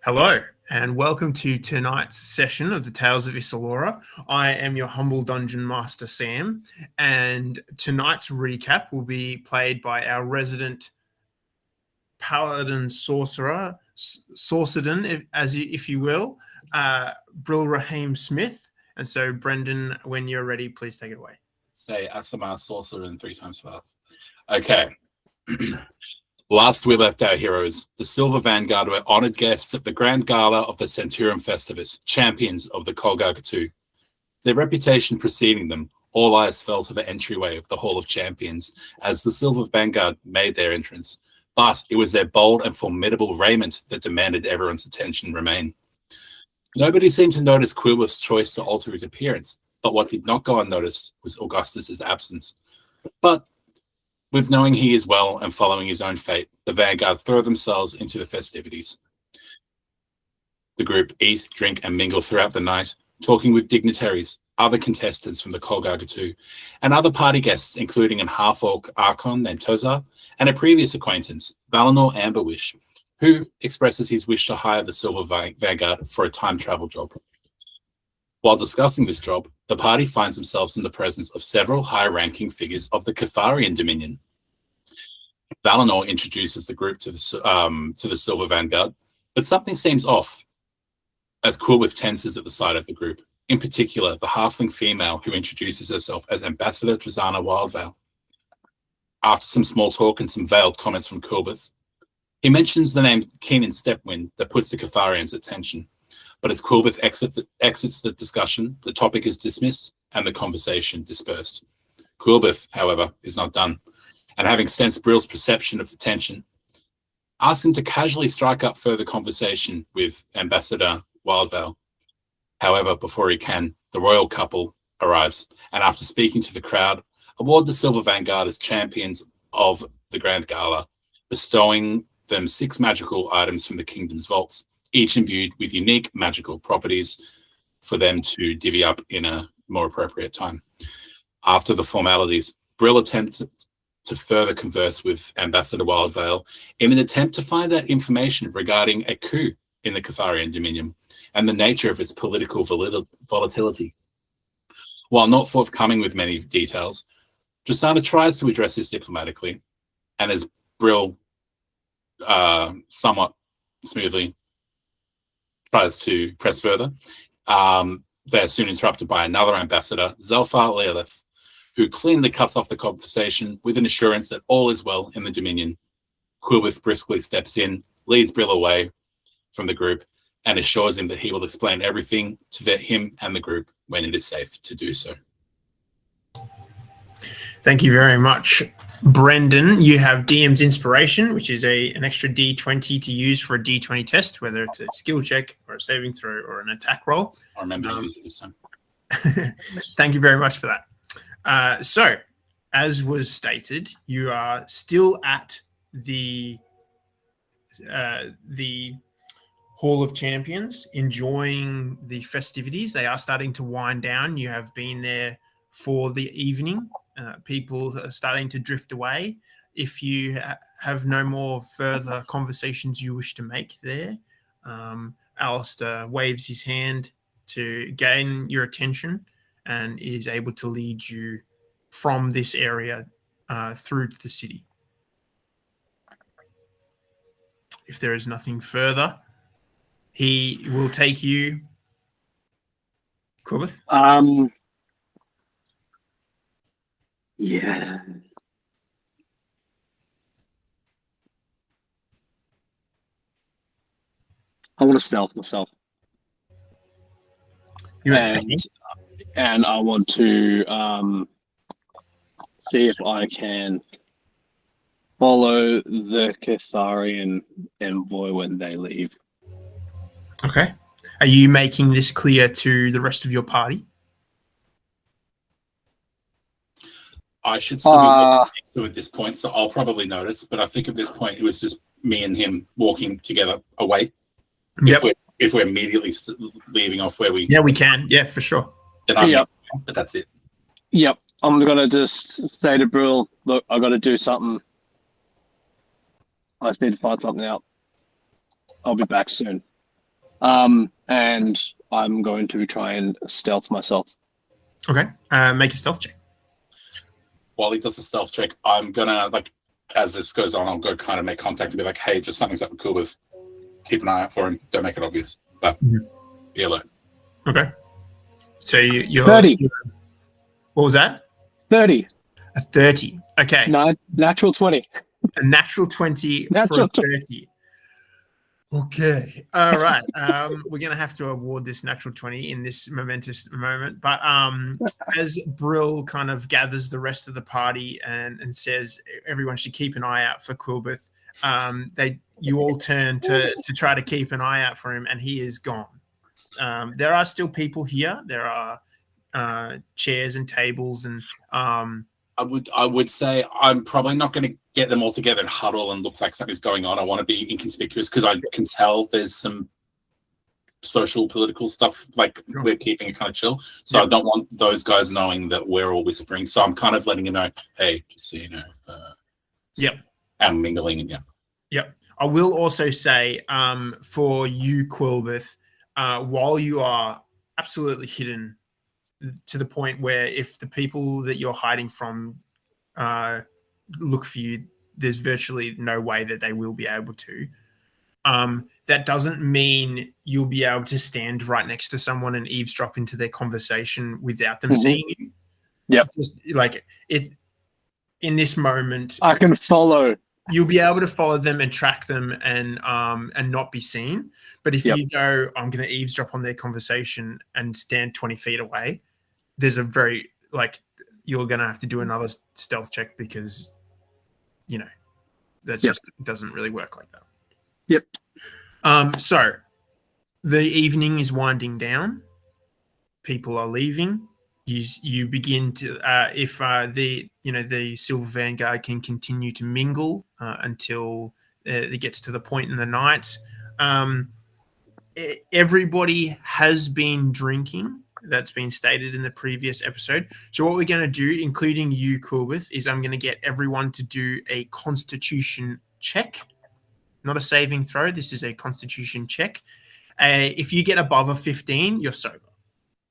Hello, and welcome to tonight's session of the Tales of Isalora. I am your humble dungeon master, Sam, and tonight's recap will be played by our resident paladin sorcerer, Sorcerdon, if you will, Brill Raheem Smith. And so, Brendan, when you're ready, please take it away. Say Asamar Sorcerer 3 times fast. Okay. Last we left our heroes, the Silver Vanguard were honoured guests at the grand gala of the Centurium Festivus, champions of the Kolgargatu. Their reputation preceding them, all eyes fell to the entryway of the Hall of Champions as the Silver Vanguard made their entrance, but it was their bold and formidable raiment that demanded everyone's attention remain. Nobody seemed to notice Quillwith's choice to alter his appearance, but what did not go unnoticed was Augustus's absence. But with knowing he is well and following his own fate, the Vanguard throw themselves into the festivities. The group eat, drink, and mingle throughout the night, talking with dignitaries, other contestants from the Kolgargatu, and other party guests, including an half-orc Archon named Tozar, and a previous acquaintance, Valinor Amberwish, who expresses his wish to hire the Silver Vanguard for a time travel job. While discussing this job, the party finds themselves in the presence of several high-ranking figures of the Catharian Dominion. Valinor introduces the group to the Silver Vanguard, but something seems off as Quillwith tenses at the sight of the group, in particular the halfling female who introduces herself as Ambassador Trezana Wildvale. After some small talk and some veiled comments from Quillwith, he mentions the name Keenan Stepwind that puts the Catharians at tension. But as Quillwith exits the discussion, the topic is dismissed and the conversation dispersed. Quillwith, however, is not done, and having sensed Brill's perception of the tension, asks him to casually strike up further conversation with Ambassador Wildvale. However, before he can, the royal couple arrives, and after speaking to the crowd, award the Silver Vanguard as champions of the Grand Gala, bestowing them 6 magical items from the kingdom's vaults, each imbued with unique magical properties for them to divvy up in a more appropriate time. After the formalities, Brill attempted to further converse with Ambassador Wildvale in an attempt to find out information regarding a coup in the Catharian Dominion and the nature of its political volatility. While not forthcoming with many details, Drasana tries to address this diplomatically, and as Brill somewhat smoothly tries to press further, they're soon interrupted by another ambassador, Zelfar Leolith, who cleanly cuts off the conversation with an assurance that all is well in the Dominion. Quillwith briskly steps in, leads Brill away from the group, and assures him that he will explain everything to him and the group when it is safe to do so. Thank you very much, Brendan. You have DM's Inspiration, which is an extra D20 to use for a D20 test, whether it's a skill check or a saving throw or an attack roll. I remember to use it this time. Thank you very much for that. So, as was stated, you are still at the Hall of Champions, enjoying the festivities. They are starting to wind down. You have been there for the evening. People are starting to drift away. If you have no more further conversations you wish to make there, Alistair waves his hand to gain your attention and is able to lead you from this area through to the city. If there is nothing further, he will take you. Quillwith? Yeah. I want to stealth myself. And I want to see if I can follow the Catharian envoy when they leave. Okay. Are you making this clear to the rest of your party? I should still be next to at this point, so I'll probably notice. But I think at this point it was just me and him walking together away. Yep. If we're immediately leaving off where we... Yeah, we can. Yeah, for sure. Then I'm next to him, but that's it. Yep. I'm going to just say to Brill, look, I got to do something. I just need to find something out. I'll be back soon. And I'm going to try and stealth myself. Okay. Make a stealth check. While he does the stealth check, I'm gonna, like, as this goes on, I'll go kind of make contact and be like, hey, just something's up with Coolbeth. Keep an eye out for him. Don't make it obvious. But be alert. Okay. So you're 30. What was that? 30. A 30. Okay. Natural 20. A natural 20 Natural for a 30. Okay. All right. We're going to have to award this natural 20 in this momentous moment. But as Brill kind of gathers the rest of the party and says everyone should keep an eye out for Quilbeth, you all turn to try to keep an eye out for him, and he is gone. There are still people here. There are chairs and tables, and I would say I'm probably not going to get them all together and huddle and look like something's going on. I want to be inconspicuous because I can tell there's some social, political stuff, like we're keeping it kind of chill. So I don't want those guys knowing that we're all whispering. So I'm kind of letting you know, hey, just so you know. And mingling, Yep. I will also say for you, Quilbeth, while you are absolutely hidden to the point where if the people that you're hiding from look for you, there's virtually no way that they will be able to. That doesn't mean you'll be able to stand right next to someone and eavesdrop into their conversation without them seeing you. Yep. Just like in this moment, I can follow. You'll be able to follow them and track them and not be seen. But if you go, I'm going to eavesdrop on their conversation and stand 20 feet away, there's a very, you're going to have to do another stealth check because, that just doesn't really work like that. Yep. So the evening is winding down. People are leaving. You begin to, if the Silver Vanguard can continue to mingle until it gets to the point in the night. Everybody has been drinking. That's been stated in the previous episode. So what we're going to do, including you, Coolbeth, is I'm going to get everyone to do a constitution check. Not a saving throw. This is a constitution check. If you get above a 15, you're sober.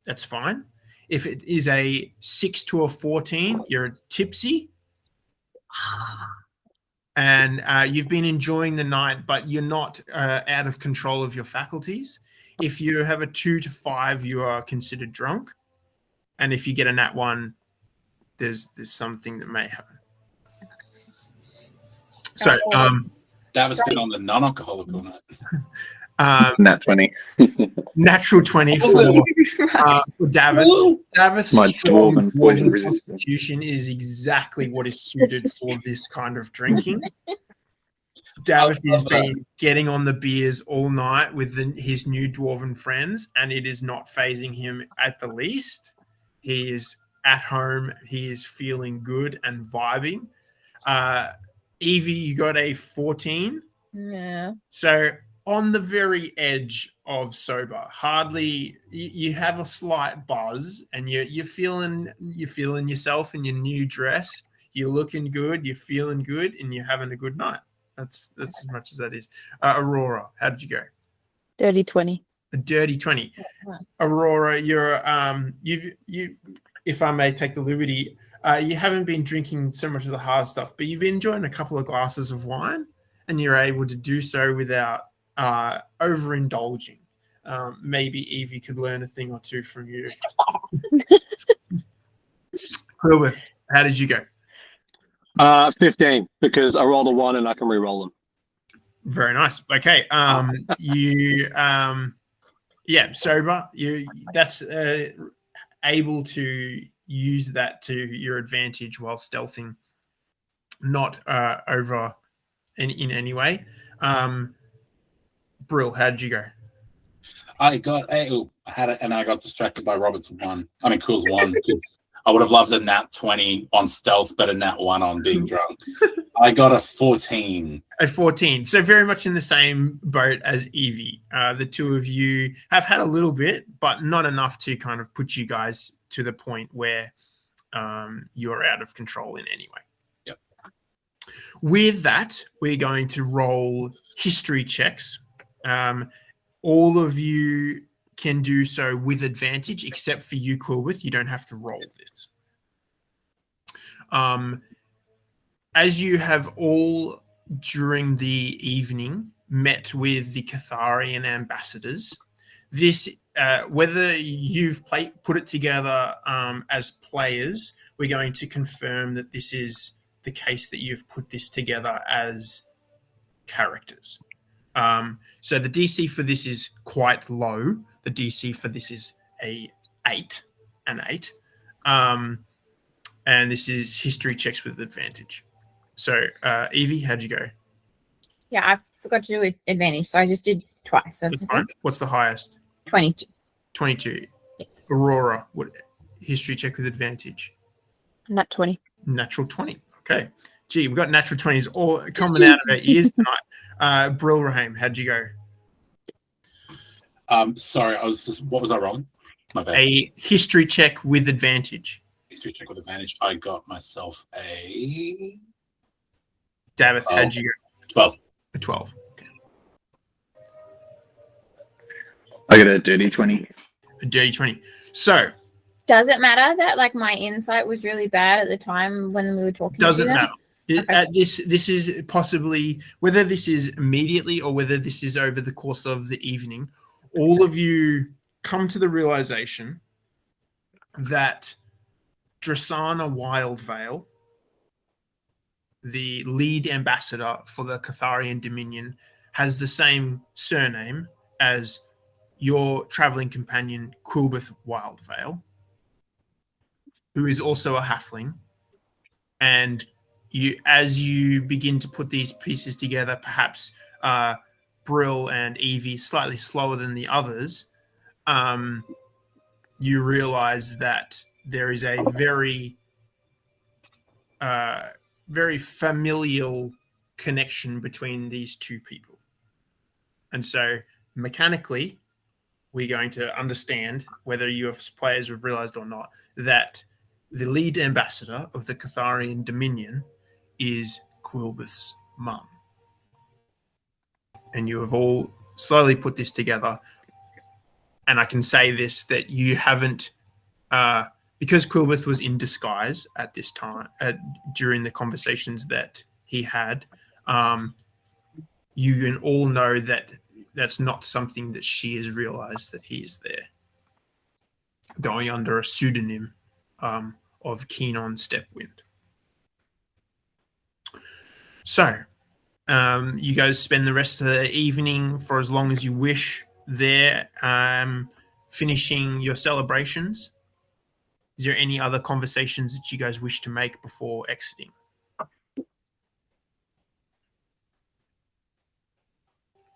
That's fine. If it is a 6 to a 14, you're tipsy. And you've been enjoying the night, but you're not out of control of your faculties. If you have a 2 to 5, you are considered drunk. And if you get a nat 1, there's something that may happen. So Davis been on the non-alcoholic all night. Nat 20. Natural 20 for Davis. Davis' strong dwarven constitution is exactly what is suited for this kind of drinking. Davis has been getting on the beers all night with his new dwarven friends, and it is not phasing him at the least. He is at home. He is feeling good and vibing. Evie, you got a 14. Yeah. So on the very edge of sober, hardly you have a slight buzz, and you're feeling yourself in your new dress. You're looking good. You're feeling good, and you're having a good night. That's as much as that is. Aurora, how did you go? Dirty 20. A dirty 20. Aurora, you're you if I may take the liberty, you haven't been drinking so much of the hard stuff, but you've been enjoying a couple of glasses of wine, and you're able to do so without overindulging. Maybe Evie could learn a thing or two from you. Quilbeth, how did you go? 15, because I rolled a 1 and I can re-roll them. Very nice. Okay. Sober. That's able to use that to your advantage while stealthing, not over in any way. Brill, how did you go? I got I got distracted by Robert's 1. I mean, Cool's 1. I would have loved a nat 20 on stealth, but a nat 1 on being drunk. I got a 14. A 14. So very much in the same boat as Evie. The two of you have had a little bit, but not enough to kind of put you guys to the point where you're out of control in any way. Yep. With that, we're going to roll history checks. All of you can do so with advantage, except for you, Quilwith. You don't have to roll this. As you have all during the evening met with the Catharian ambassadors, this whether you've put it together as players, we're going to confirm that this is the case that you've put this together as characters. So the DC for this is quite low. The DC for this is an 8. And this is history checks with advantage. So, Evie, how'd you go? Yeah, I forgot to do with advantage, so I just did twice. That's fine. What's the highest? 22. 22. Yeah. Aurora, what history check with advantage? Nat 20. Natural 20. Okay. Gee, we've got natural 20s all coming out of our ears tonight. Brill Rahim, how'd you go? Sorry, what was I rolling? My bad. A history check with advantage. History check with advantage. I got myself a Davith, how'd you go? 12. A 12. Okay. I got a dirty 20. A dirty 20. So, Does it matter that like my insight was really bad at the time when we were talking? doesn't to them? matter. This is possibly, whether this is immediately or whether this is over the course of the evening, all of you come to the realization that Drasana Wildvale, the lead ambassador for the Catharian Dominion, has the same surname as your traveling companion, Quilbeth Wildvale, who is also a halfling. And as you begin to put these pieces together, perhaps Brill and Evie slightly slower than the others, you realize that there is a very familial connection between these two people. And so mechanically, we're going to understand, whether you as players have realized or not, that the lead ambassador of the Catharian Dominion is Quilbeth's mum. And you have all slowly put this together. And I can say this, that you haven't, because Quilbeth was in disguise at this time, during the conversations that he had, you can all know that that's not something that she has realized that he is there, going under a pseudonym of Keenon Stepwind. So, you guys spend the rest of the evening, for as long as you wish, there, finishing your celebrations. Is there any other conversations that you guys wish to make before exiting?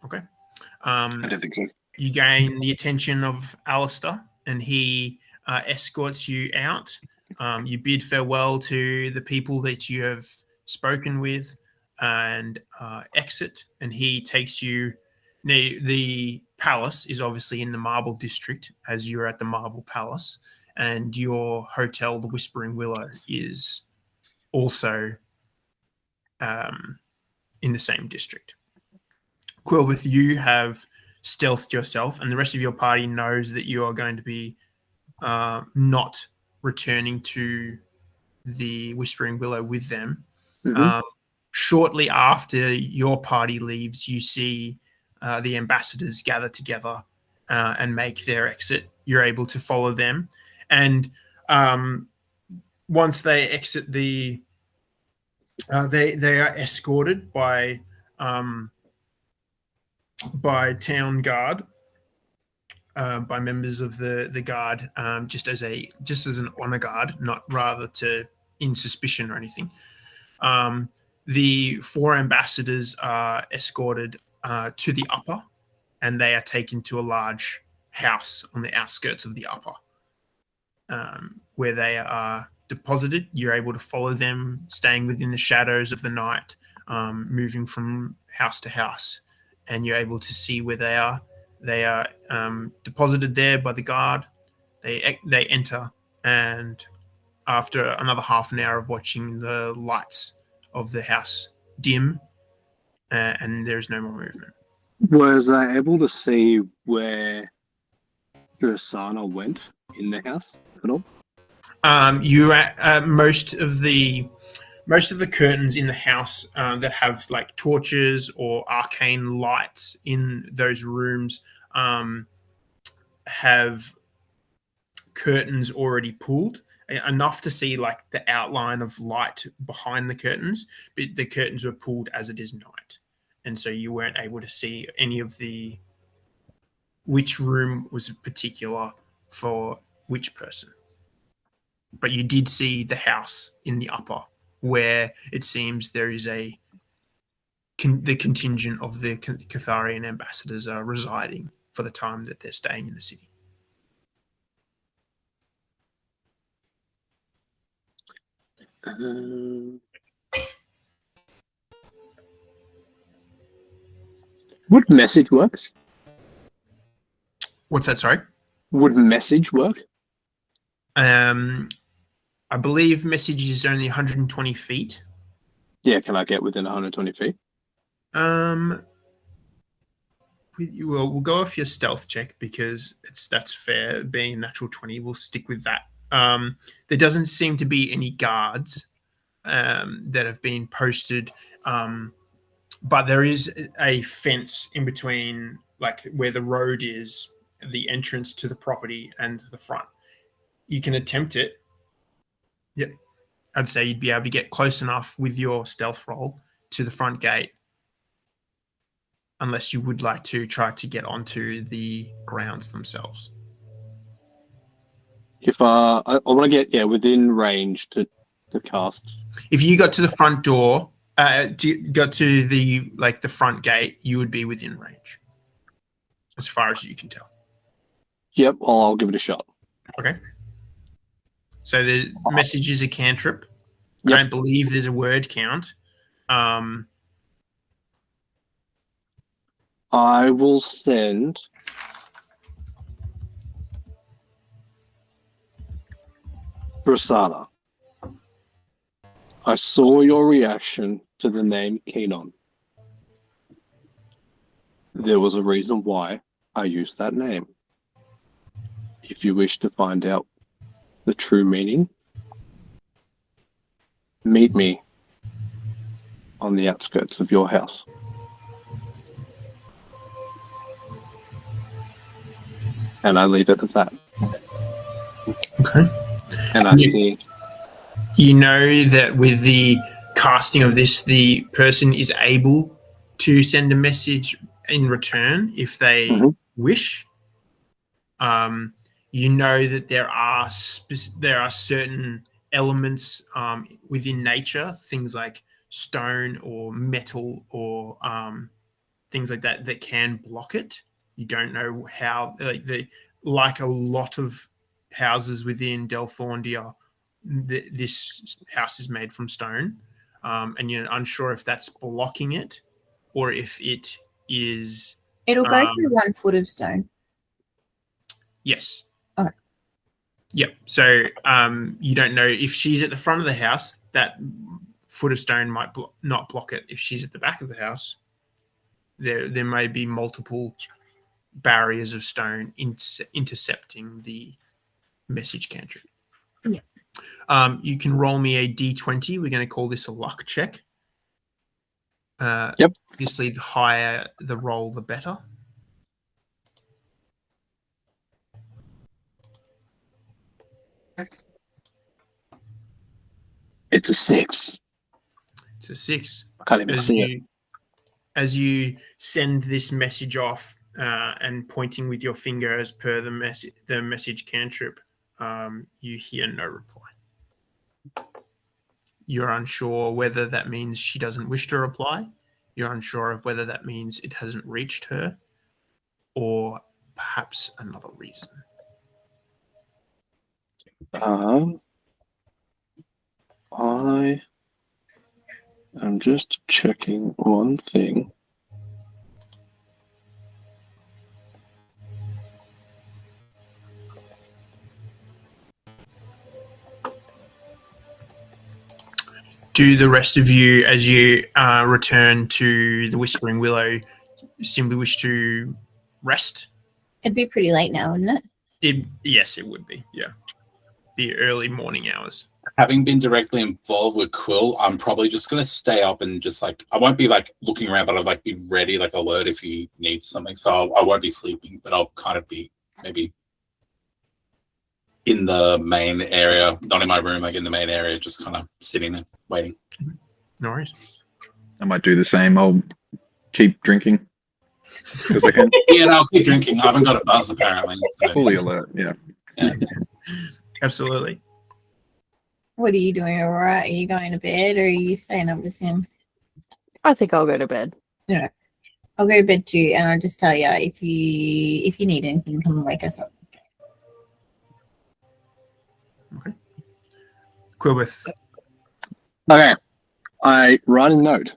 Okay. I don't think so. You gain the attention of Alistair, and he escorts you out. You bid farewell to the people that you have spoken with and exit, and he takes you. Now, the palace is obviously in the Marble District, as you're at the Marble Palace, and your hotel, the Whispering Willow, is also in the same district. Quilbeth, you have stealthed yourself, and the rest of your party knows that you are going to be not returning to the Whispering Willow with them. Mm-hmm. Shortly after your party leaves, you see the ambassadors gather together and make their exit. You're able to follow them. And once they exit they are escorted by town guard, by members of the guard, just as an honor guard, not rather to in suspicion or anything. The 4 ambassadors are escorted to the upper, and they are taken to a large house on the outskirts of the upper, where they are deposited. You're able to follow them, staying within the shadows of the night, moving from house to house, and you're able to see where they are. They are deposited there by the guard. They enter, and after another half an hour of watching the lights of the house dim, and there's no more movement. Was I able to see where Drasana went in the house at all? Most of the curtains in the house that have like torches or arcane lights in those rooms have curtains already pulled, enough to see like the outline of light behind the curtains, but the curtains were pulled as it is night, and so you weren't able to see any of the which room was particular for which person. But you did see the house in the upper, where it seems there is the contingent of the Catharian ambassadors are residing for the time that they're staying in the city. Would message work? What's that? Sorry. Would message work? I believe message is only 120 feet. Yeah, can I get within 120 feet? We'll go off your stealth check because that's fair. Being a natural 20, we'll stick with that. There doesn't seem to be any guards that have been posted, but there is a fence in between, like where the road is, the entrance to the property and the front. You can attempt it. Yep. I'd say you'd be able to get close enough with your stealth roll to the front gate, unless you would like to try to get onto the grounds themselves. If I want to get within range to cast. If you got to the front door, got to the front gate, you would be within range, as far as you can tell. Yep, I'll give it a shot. Okay. So the message is a cantrip. Yep. I don't believe there's a word count. I will send Brasada. I saw your reaction to the name Kenon. There was a reason why I used that name. If you wish to find out the true meaning, meet me on the outskirts of your house. And I leave it at that. Okay. And I see. You know that with the casting of this, the person is able to send a message in return if they wish. You know that there are certain elements within nature, things like stone or metal or things like that, that can block it. You don't know how. Like a lot of houses within Delthorndia, this house is made from stone, and you're unsure if that's blocking it or if it is. It'll go through 1 foot of stone. Yes. Okay. Yep. So you don't know if she's at the front of the house, that foot of stone might not block it. If she's at the back of the house, there may be multiple barriers of stone intercepting the message cantrip. Yeah. You can roll me a d20. We're going to call this a luck check. Yep. Obviously, the higher the roll, the better. It's a 6. It's a 6. I can't even see it. As you send this message off and pointing with your finger as per the message cantrip, you hear no reply. You're unsure whether that means she doesn't wish to reply. You're unsure of whether that means it hasn't reached her, or perhaps another reason. I am just checking one thing. Do the rest of you, as you return to the Whispering Willow, simply wish to rest? It'd be pretty late now, wouldn't it? Yes, it would be. Yeah, be early morning hours. Having been directly involved with Quill, I'm probably just gonna stay up and just like I won't be like looking around, but I'll like be ready, like alert if he needs something. So I won't be sleeping, but I'll kind of be maybe in the main area, not in my room, like in the main area, just kind of sitting there waiting. No worries. I might do the same. I'll keep drinking because I can. Yeah, no, I'll keep drinking. I haven't got a buzz apparently. So. Fully alert. Yeah. Absolutely. What are you doing, Aurora? Are you going to bed or are you staying up with him? I think I'll go to bed. No. I'll go to bed too, and I'll just tell you if you need anything, come and wake us up. Quilbeth. Okay. I write a note.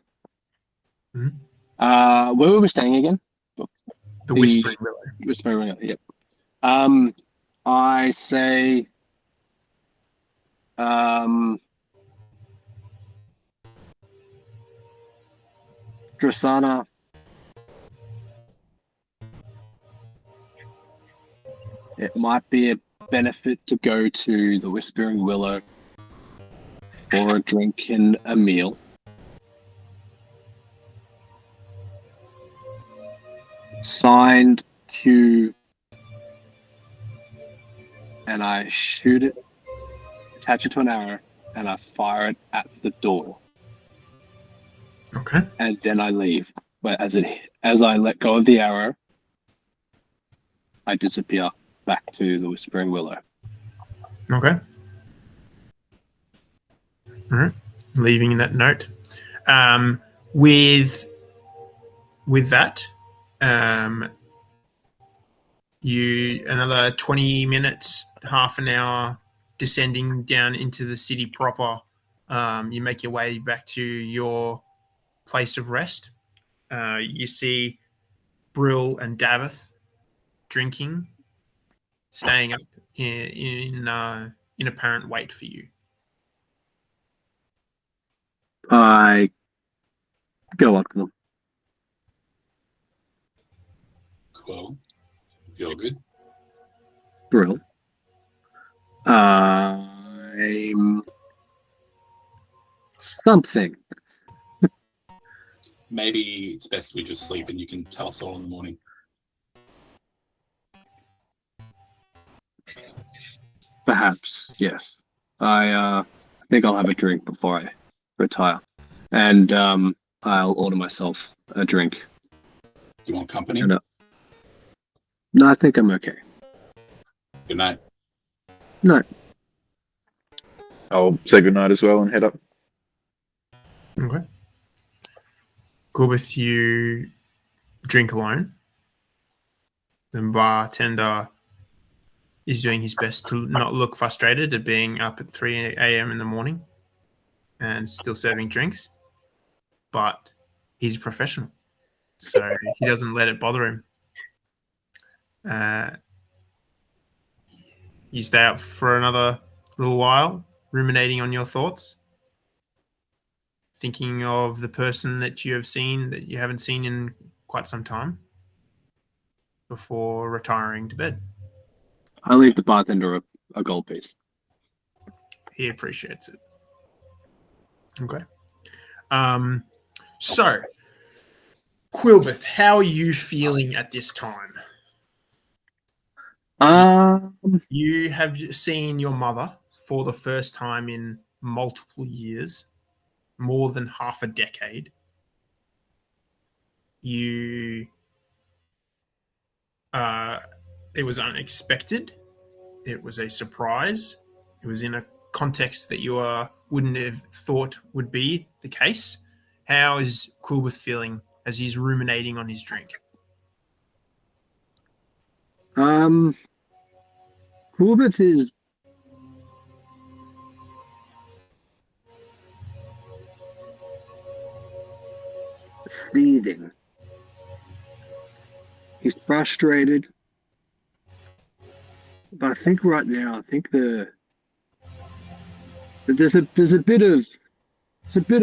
Mhm. Where were we staying again? The Whispering Willow. Whispering Willow, yep. I say Drasana, it might be a benefit to go to the Whispering Willow for a drink and a meal. Signed Q, and I shoot it, attach it to an arrow, and I fire it at the door. Okay. And then I leave. But as I let go of the arrow, I disappear back to the Whispering Willow. Okay. All right. Leaving that note. With that, you another 20 minutes, half an hour, descending down into the city proper. You make your way back to your place of rest. You see Brill and Davith drinking, staying up in apparent wait for you. I go up to them. Cool. Feel good. Brill. I'm something. Maybe it's best we just sleep and you can tell us all in the morning. Perhaps, yes. I think I'll have a drink before I retire. And I'll order myself a drink. Do you want company? No, I think I'm okay. Good night. No. I'll say goodnight as well and head up. Okay. Quilbeth, you drink alone. The bartender is doing his best to not look frustrated at being up at 3 a.m. in the morning and still serving drinks. But he's a professional, so he doesn't let it bother him. You stay up for another little while, ruminating on your thoughts, thinking of the person that you have seen that you haven't seen in quite some time before retiring to bed. I leave the bartender a gold piece. He appreciates it. Okay. So, Quilbeth, how are you feeling at this time? You have seen your mother for the first time in multiple years, more than half a decade. It was unexpected. It was a surprise. It was in a context that you wouldn't have thought would be the case. How is Quilbeth feeling as he's ruminating on his drink? Quilbeth is seething. He's frustrated. But I think right now, there's a bit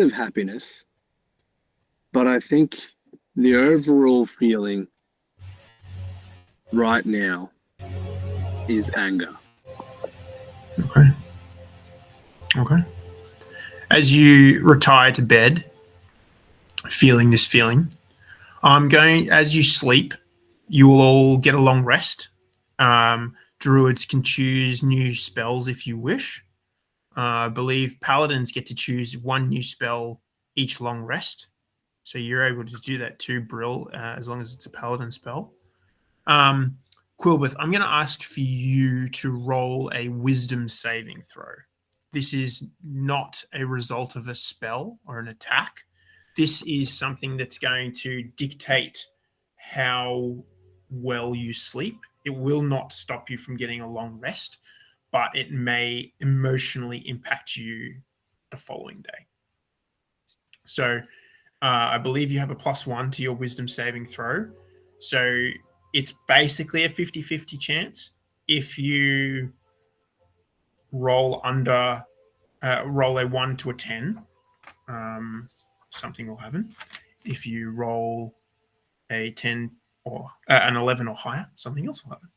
of happiness. But I think the overall feeling right now is anger. Okay. Okay. As you retire to bed, feeling this feeling, as you sleep, you will all get a long rest. Druids can choose new spells if you wish. I believe paladins get to choose one new spell each long rest. So you're able to do that too, Brill, as long as it's a paladin spell. Quilbeth, I'm going to ask for you to roll a wisdom saving throw. This is not a result of a spell or an attack. This is something that's going to dictate how well you sleep. It will not stop you from getting a long rest, but it may emotionally impact you the following day. So I believe you have a +1 to your wisdom saving throw. So it's basically a 50-50 chance. If you roll roll a 1 to a 10, something will happen. If you roll a 10 or an 11 or higher, something else will happen.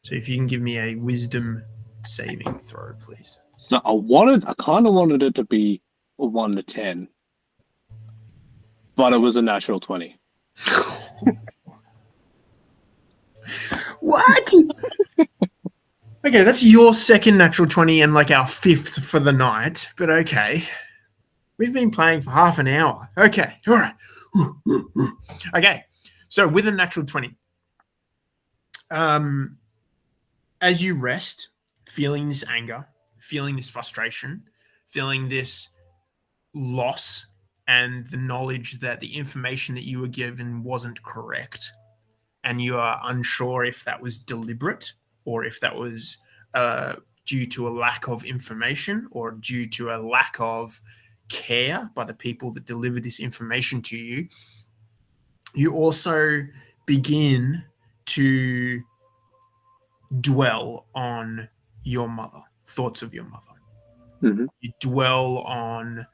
So if you can give me a wisdom saving throw, please. So I kind of wanted it to be a 1 to 10, but it was a natural 20. What? Okay, that's your second natural 20 and like our fifth for the night, but okay. We've been playing for half an hour. Okay, all right. Okay, so with a natural 20, as you rest, feeling this anger, feeling this frustration, feeling this loss, and the knowledge that the information that you were given wasn't correct, and you are unsure if that was deliberate or if that was due to a lack of information or due to a lack of care by the people that delivered this information to you, you also begin to dwell on your mother, thoughts of your mother. Mm-hmm. You dwell on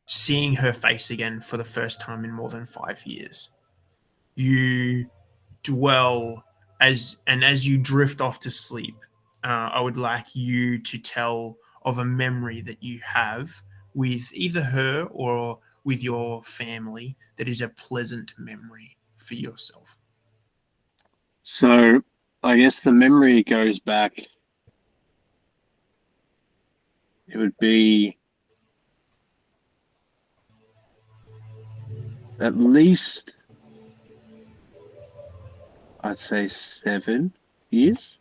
seeing her face again for the first time in more than 5 years. You dwell as you drift off to sleep. I would like you to tell of a memory that you have with either her or with your family that is a pleasant memory for yourself. So I guess the memory goes back. It would be at least, I'd say 7 years,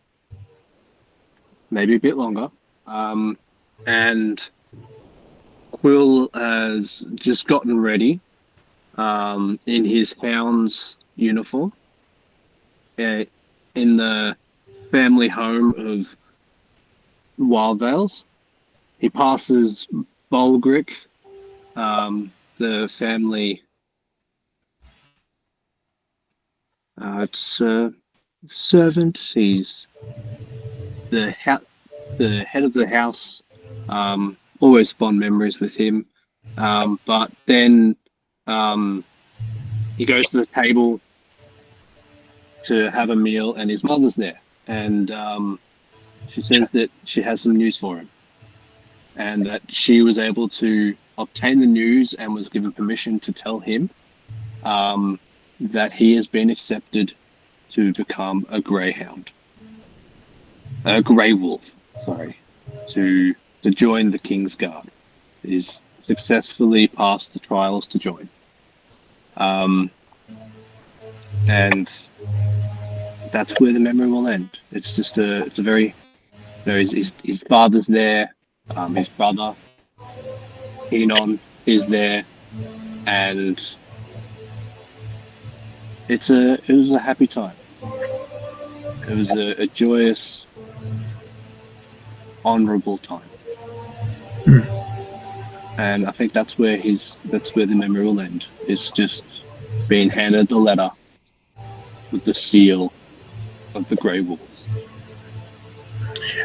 maybe a bit longer. And Quill has just gotten ready in his hound's uniform in the family home of Wildvales. He passes Bolgrick, the family. It's a servant. He's the head of the house. Always fond memories with him. But then he goes to the table to have a meal, and his mother's there, and she says that she has some news for him, and that she was able to obtain the news and was given permission to tell him that he has been accepted to become a greyhound, a grey wolf, to join the King's Guard. He's successfully passed the trials to join. And that's where the memory will end. It's just it's a very, his father's there, his brother, Enon, is there, and it was a happy time. It was a joyous, honourable time. And I think that's where the memory will end. It's just being handed the letter with the seal of the Grey Wolves.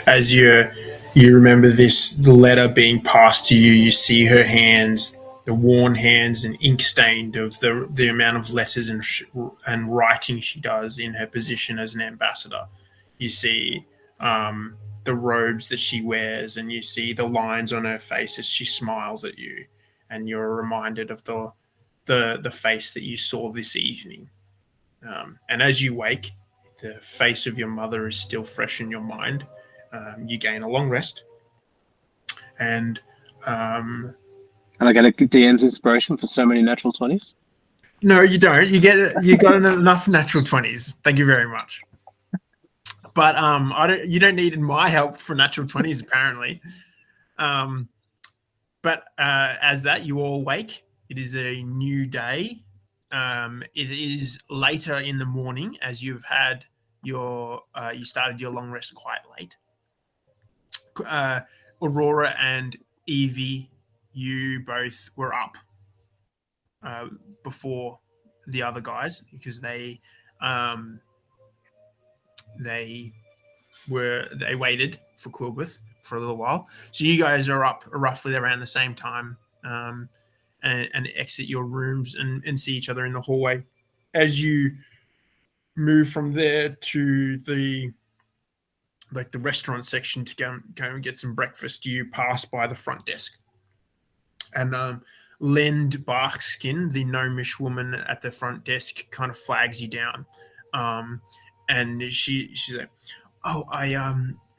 As you remember the letter being passed to you, you see her hands the worn hands and ink stained of the amount of letters and writing she does in her position as an ambassador. You see the robes that she wears, and you see the lines on her face as she smiles at you, and you're reminded of the face that you saw this evening. And as you wake, the face of your mother is still fresh in your mind. You gain a long rest, and And I get a DM's inspiration for so many natural 20s. no, you don't. You got enough natural 20s. Thank you very much. But you don't need my help for natural 20s apparently. But as that, you all wake. It is a new day. It is later in the morning as you've had you started your long rest quite late. Aurora and Evie, you both were up before the other guys because they waited for Quilbeth for a little while. So you guys are up roughly around the same time and exit your rooms and see each other in the hallway. As you move from there to the restaurant section to go and get some breakfast, you pass by the front desk. And Lind Barkskin, the gnomish woman at the front desk, kind of flags you down. And she's like, "Oh,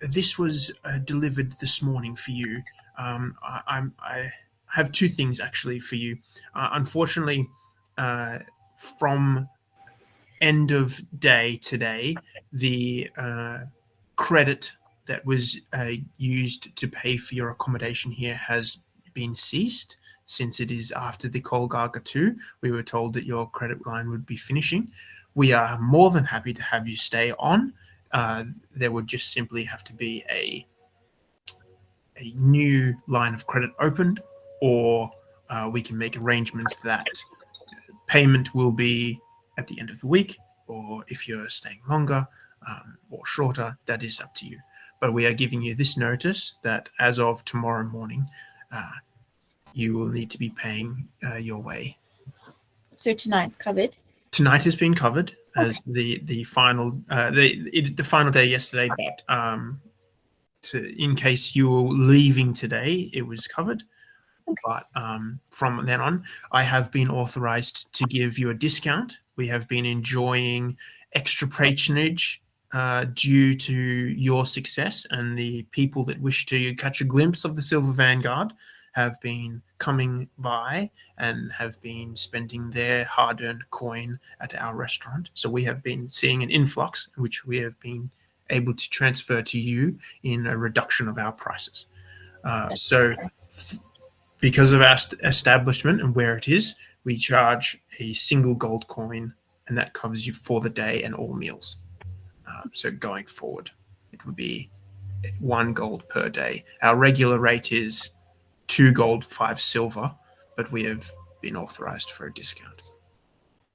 this was delivered this morning for you. I have two things actually for you. Unfortunately, from end of day today, the credit that was used to pay for your accommodation here has been ceased since it is after the Kolgarga 2. We were told that your credit line would be finishing. We are more than happy to have you stay on. There would just simply have to be a new line of credit opened, or we can make arrangements that payment will be at the end of the week, or if you're staying longer or shorter, that is up to you. But we are giving you this notice that as of tomorrow morning, you will need to be paying your way." So tonight's covered. Tonight has been covered as the final the final day yesterday, but in case you were leaving today, it was covered. Okay. But from then on, I have been authorized to give you a discount. We have been enjoying extra patronage due to your success, and the people that wish to catch a glimpse of the Silver Vanguard have been coming by and have been spending their hard-earned coin at our restaurant. So we have been seeing an influx, which we have been able to transfer to you in a reduction of our prices. Because of our establishment and where it is, we charge a single gold coin, and that covers you for the day and all meals. So going forward, it would be 1 gold per day. Our regular rate is 2 gold, 5 silver, but we have been authorized for a discount.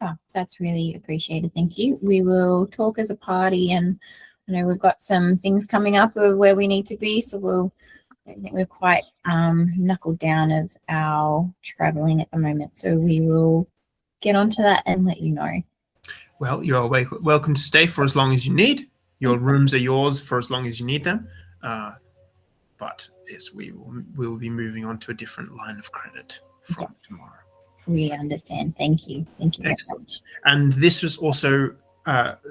Oh, that's really appreciated. Thank you. We will talk as a party, and I know we've got some things coming up of where we need to be, so I think we're quite knuckled down of our traveling at the moment. So we will get onto that and let you know. Well, you are welcome to stay for as long as you need. Your rooms are yours for as long as you need them. But yes, we will be moving on to a different line of credit from tomorrow. We understand. Thank you. Thank you very much. And this was also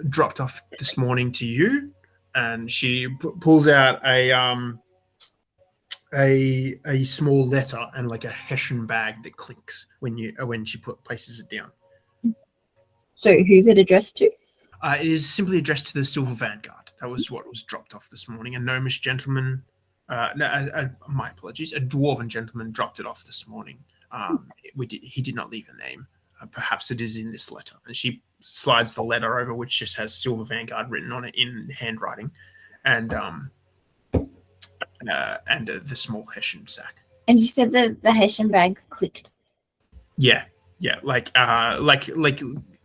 dropped off this morning to you. And she pulls out a small letter and like a Hessian bag that clinks when she places it down. So who's it addressed to? It is simply addressed to the Silver Vanguard. That was what was dropped off this morning. A gnomish gentleman, my apologies, a dwarven gentleman dropped it off this morning. He did not leave a name. Perhaps it is in this letter. And she slides the letter over, which just has Silver Vanguard written on it in handwriting, and the small Hessian sack. And you said that the Hessian bag clicked. Yeah, like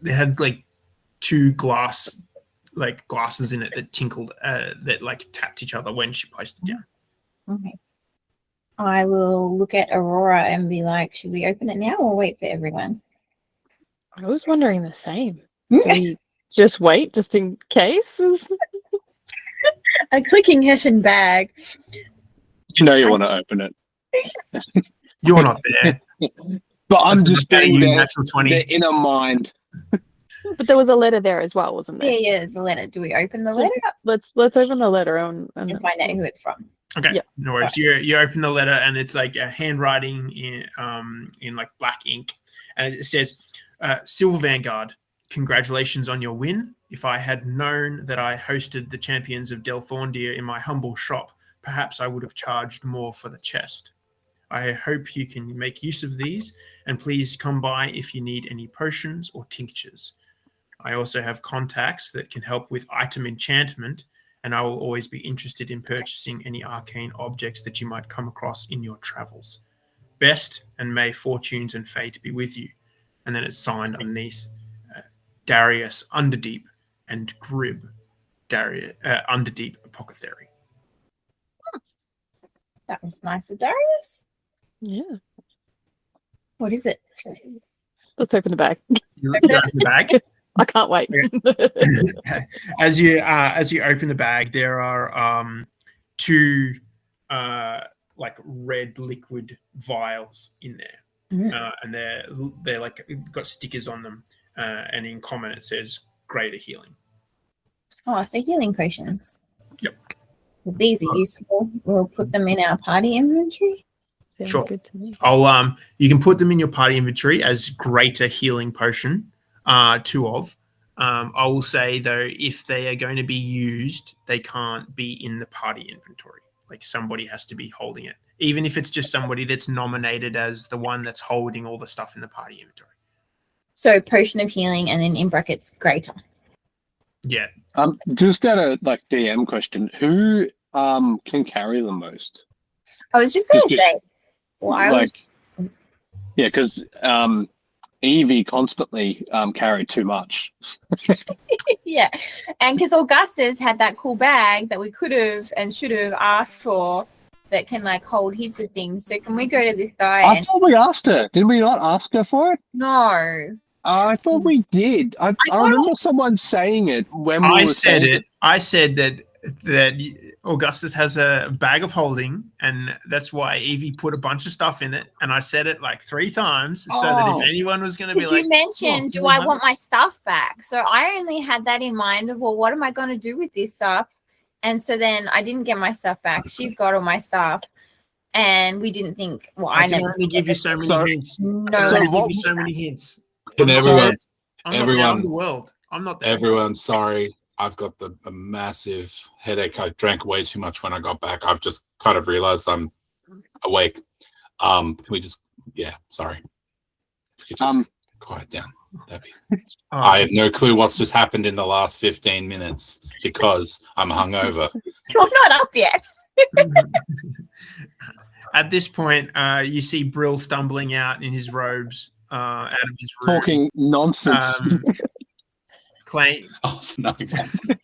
they had like 2 glasses in it that tinkled, that like tapped each other when she placed it down. Okay. I will look at Aurora and be like, should we open it now or wait for everyone? I was wondering the same. Do we just wait just in case? A clicking Hessian bag. You know you want to open it. You're not there. But I'm That's just about being you, their natural 20. inner mind. But there was a letter there as well, wasn't there? Yeah, there's a letter. Do we open the So letter up let's open the letter and and find out who it's from? Okay, Yeah. no worries. You open the letter and it's like a handwriting in like black ink, and it says, "Silver Vanguard, congratulations on your win. If I had known that I hosted the champions of Del Thorndeer in my humble shop, perhaps I would have charged more for the chest. I hope you can make use of these, and please come by if you need any potions or tinctures. I also have contacts that can help with item enchantment, and I will always be interested in purchasing any arcane objects that you might come across in your travels. Best, and may fortunes and fate be with you." And then it's signed underneath Darius Underdeep and Grib Darius Underdeep Apothecary. That was nice of Darius. yeah. What is it? Let's open the bag. You open the bag. I can't wait. As you open the bag, there are two like red liquid vials in there, and they're like got stickers on them, and in common it says "Greater Healing." Oh, so healing potions. Yep. Well, these are useful. We'll put them in our party inventory. Sounds Sure. good to me. You can put them in your party inventory as Greater Healing Potion, two of. I will say though, if they are going to be used, they can't be in the party inventory. Like somebody has to be holding it, even if it's just somebody that's nominated as the one that's holding all the stuff in the party inventory. So potion of healing, and then in brackets greater. Yeah. Just at a like DM question, who can carry the most? I was just going to Just say, well, I was. Yeah, because Evie constantly carried too much. Yeah, and because Augustus had that cool bag that we could have and should have asked for that can like hold heaps of things. So can we go to this guy I and thought we asked her. Did we not ask her for it? no? I thought we did. I remember someone saying it when we I were said saying it. I said that Augustus has a bag of holding, and that's why Evie put a bunch of stuff in it. And I said it like 3 times so that if anyone was going to be Did like, you mention, "Oh, do I want my stuff back?" So I only had that in mind of, well, what am I going to do with this stuff? And so then I didn't get my stuff back. She's got all my stuff. And we didn't think, well, I I can never only give you so many hints. No, I can only give what- you so many hints. Can everyone, I'm not everyone- out of the world. I'm not there. everyone, sorry. I've got a massive headache. I drank way too much when I got back. I've just kind of realized I'm awake. Can we just, sorry. If we could just quiet down. That'd be. I have no clue what's just happened in the last 15 minutes because I'm hungover. you're not up yet. At this point, you see Brill stumbling out in his robes out of his room. talking nonsense. Clay, Oh, so nothing's happened.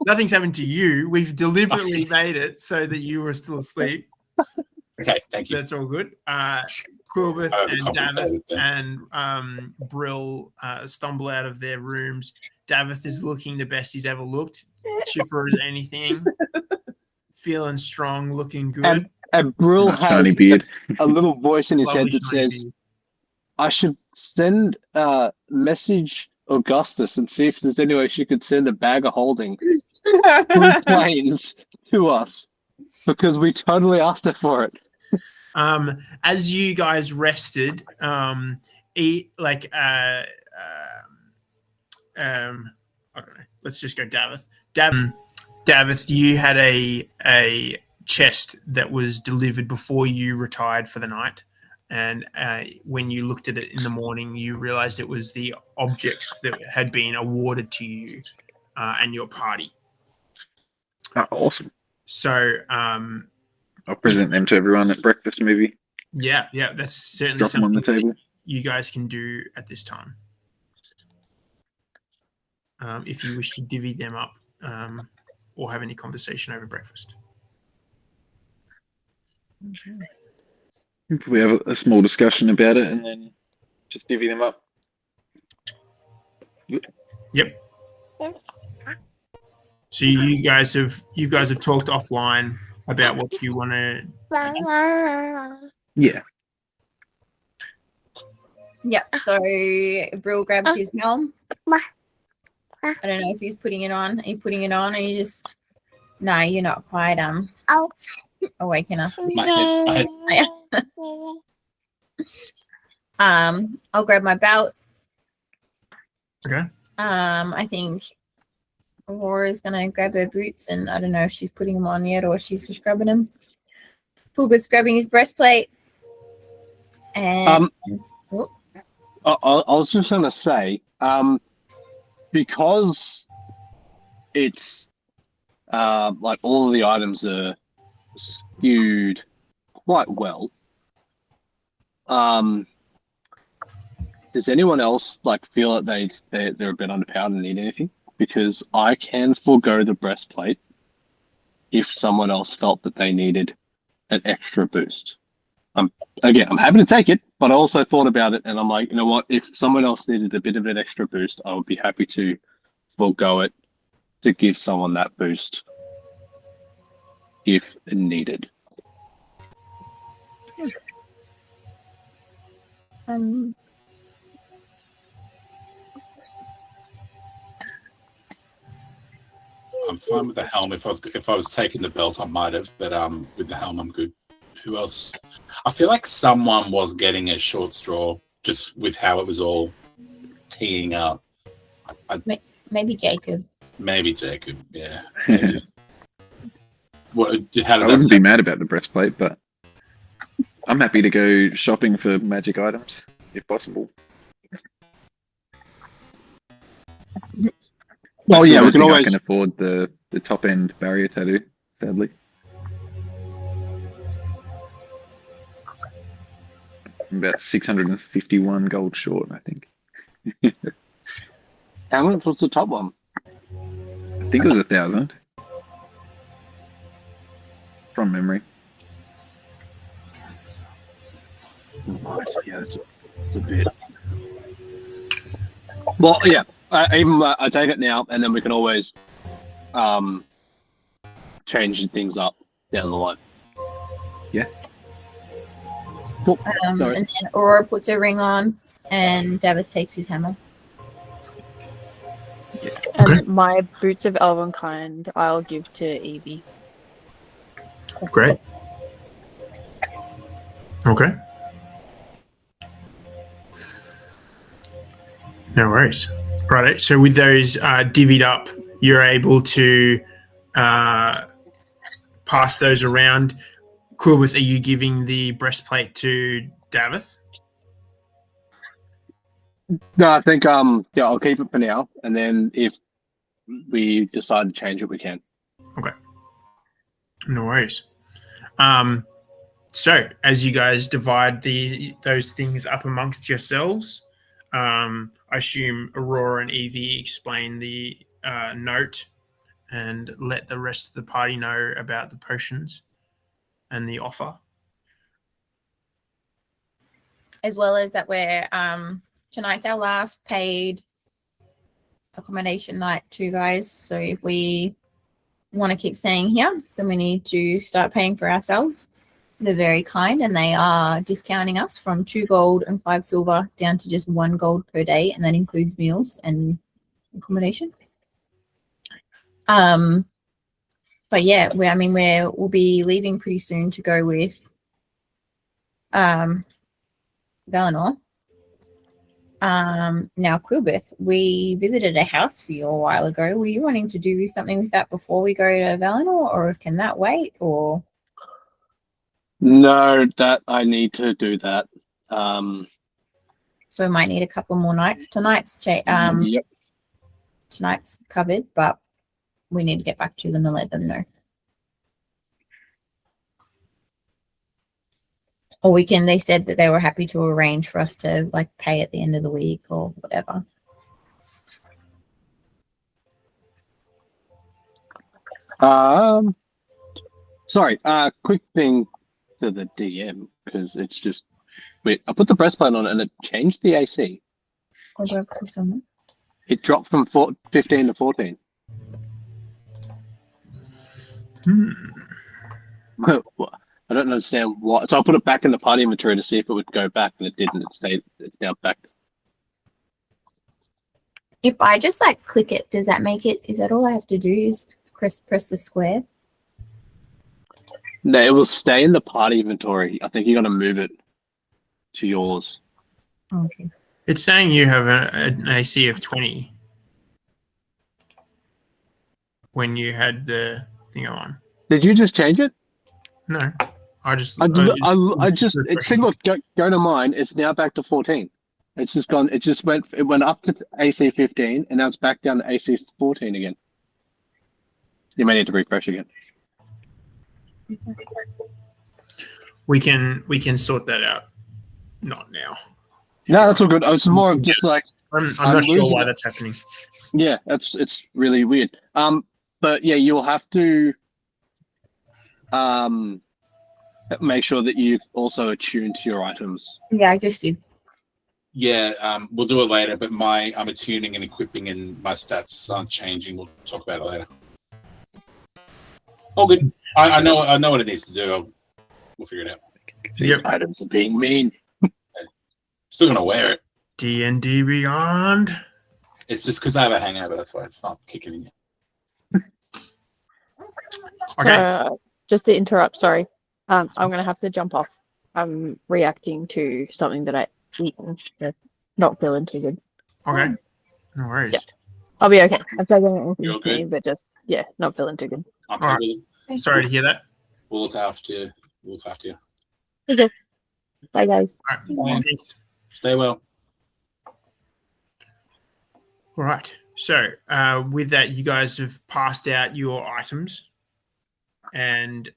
nothing's happened to you. We've deliberately made it so that you were still asleep. Okay, thank you. That's all good. Quilbeth I and overcompensated Davith then. and Brill stumble out of their rooms. Davith is looking the best he's ever looked. Chipper as anything. Feeling strong, looking good. And Brill Nice shiny has beard. a little voice in his Lovely head that shiny says, beard. I should send a message Augustus and see if there's any way she could send a bag of holding through planes to us, because we totally asked her for it. As you guys rested, I don't know. Let's just go Davith. Davith, you had a chest that was delivered before you retired for the night, and when you looked at it in the morning, you realized it was the objects that had been awarded to you and your party. Oh, awesome. So, I'll present them to everyone at breakfast, maybe. yeah, that's certainly Drop them on something the table. that you guys can do at this time. If you wish to divvy them up or have any conversation over breakfast. We have a small discussion about it and then just divvy them up. Yep. So you guys have talked offline about what you want to. Yeah. Yeah. So Brill grabs his helm. I don't know if he's putting it on. Are you putting it on? Or you just no, you're not quite awake enough. My head's I'll grab my belt. Okay. I think Aurora's gonna grab her boots, and I don't know if she's putting them on yet or she's just grabbing them. Poobert's grabbing his breastplate. And I was just going to say, because it's like all of the items are skewed quite well. Does anyone else like feel that they're a bit underpowered and need anything? Because I can forego the breastplate if someone else felt that they needed an extra boost. I'm happy to take it, but I also thought about it and I'm like, you know what? If someone else needed a bit of an extra boost, I would be happy to forego it to give someone that boost if needed. I'm fine with the helm. If I was taking the belt, I might have, but with the helm, I'm good. Who else? I feel like someone was getting a short straw just with how it was all teeing up. maybe Jacob. Maybe Jacob, yeah. Maybe. How I does that wouldn't be sound? mad about the breastplate, but I'm happy to go shopping for magic items if possible. Well, I yeah, we don't can think always. I can afford the top end barrier tattoo, sadly. I'm about 651 gold short, I think. How much was the top one? I think it was 1,000 from memory. Right, yeah, it's a bit. Well, yeah, I take it now, and then we can always change things up down the line. Yeah. Cool. And Sorry. then Aurora puts her ring on, and Davith takes his hammer. And my boots of Elvenkind I'll give to Evie. Great. Okay. No worries. Right. So with those divvied up, you're able to pass those around. Quilbeth, are you giving the breastplate to Davith? No, I think yeah, I'll keep it for now, and then if we decide to change it, we can. Okay. No worries. So as you guys divide those things up amongst yourselves, I assume Aurora and Evie explain the note and let the rest of the party know about the potions and the offer. As well as that we're tonight's our last paid accommodation night too, guys. So if we want to keep staying here, then we need to start paying for ourselves. They're very kind, and they are discounting us from 2 gold and 5 silver down to just 1 gold per day, and that includes meals and accommodation. But yeah, we'll be leaving pretty soon to go with Valinor. Now Quilbeth, we visited a house for you a while ago. Were you wanting to do something with that before we go to Valinor, or can that wait? Or No, that I need to do that. so we might need a couple more nights. Tonight's Yep. tonight's covered, but we need to get back to them and let them know. Or we can. They said that they were happy to arrange for us to like pay at the end of the week or whatever. Sorry. Quick thing. to the DM because it's just. Wait, I put the breastplate on and it changed the AC. I'll go up to someone. It dropped from 15 to 14. Well, I don't understand what. So I put it back in the party inventory to see if it would go back, and it didn't. It stayed. It's now back. If I just like click it, does that make it? Is that all I have to do? Is press the square? No, it will stay in the party inventory. I think you got to move it to yours. Okay. It's saying you have an AC of 20 when you had the thing on. Did you just change it? No, I just It said, look, go to mine. It's now back to 14. It's just gone. It went up to AC 15, and now it's back down to AC 14 again. You may need to refresh again. we can sort that out. Not now. No, that's all good. I was more of just like I'm not sure losing why it. that's happening. Yeah, it's really weird. But yeah, you'll have to make sure that you also attune to your items. Yeah, I just did. Yeah, we'll do it later, but I'm attuning and equipping and my stats aren't changing. We'll talk about it later. All good. I know what it needs to do. We'll figure it out. Yep. Items are being mean. Still gonna wear it. D&D Beyond. It's just because I have a hangover. That's why it's not kicking in yet. Okay. So, just to interrupt, sorry. I'm going to have to jump off. I'm reacting to something that I eaten. Not feeling too good. Okay. No worries. Yeah. I'll be okay. I'm taking anything You're to me, good? but just, yeah, not feeling too good. Okay, All right. Sorry to hear that. we'll look after you. We'll look after you. Okay. Bye, guys. All right. Thanks. Stay well. All right. So with that, you guys have passed out your items, and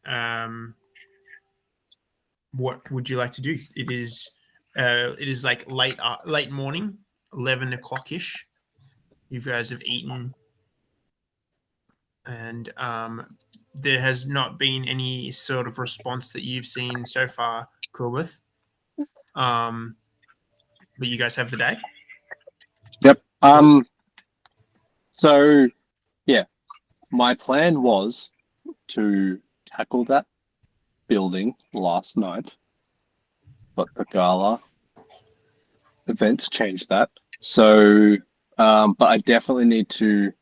what would you like to do? It is like late morning, 11 o'clock ish. You guys have eaten, and there has not been any sort of response that you've seen so far, Coolbeth. But you guys have the day. Yep. So, yeah, my plan was to tackle that building last night, but the gala events changed that. So, but I definitely need to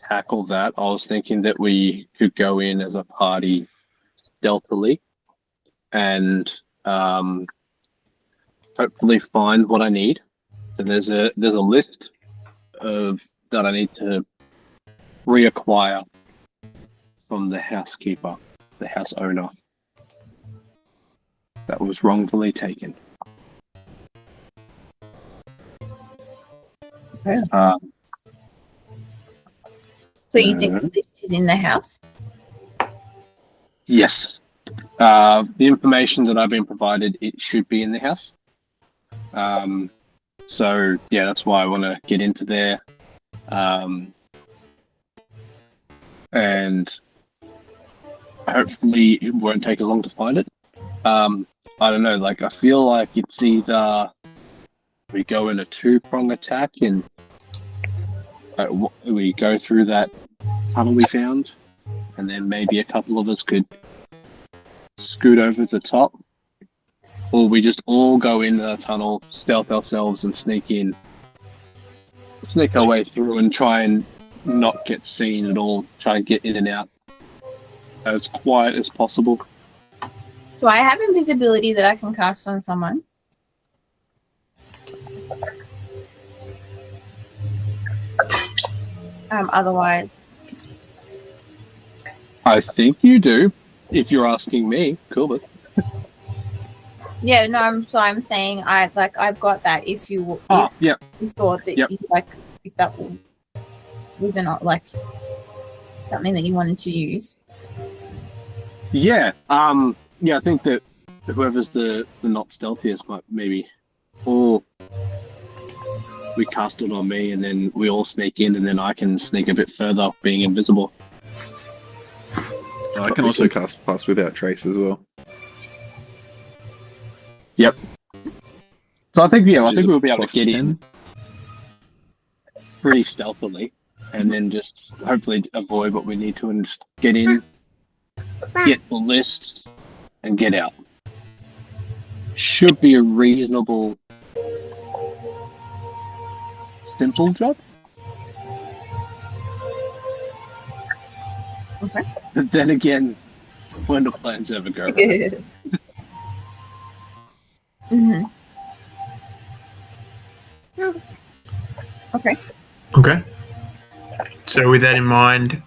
tackle that. I was thinking that we could go in as a party stealthily and hopefully find what I need. So there's a list of that I need to reacquire from the housekeeper, the house owner, that was wrongfully taken. Okay. So you think the list is in the house? Yes. The information that I've been provided, it should be in the house. So yeah, that's why I want to get into there. And hopefully it won't take as long to find it. I don't know, like I feel like it's either we go in a two-prong attack and we go through that tunnel we found, and then maybe a couple of us could scoot over the top, or we just all go in the tunnel, stealth ourselves, and sneak our way through and try and not get seen at all. Try and get in and out as quiet as possible. Do I have invisibility that I can cast on someone? Otherwise, I think you do, if you're asking me. Cool, but yeah, no. I'm saying I've got that. If you yeah, you thought that Yep. you, if that wasn't like something that you wanted to use. yeah, yeah. I think that whoever's the not stealthiest might maybe, or we cast it on me and then we all sneak in and then I can sneak a bit further, being invisible. I can also cast Pass Without Trace as well. Yep. So I think Which is we'll be able to plus get in 10. pretty stealthily, and then just hopefully avoid what we need to, and just get in, get the list, and get out. Should be a reasonable, simple job. Okay. But then again, when do plans ever go wrong? Mm-hmm. Okay. Okay. So with that in mind,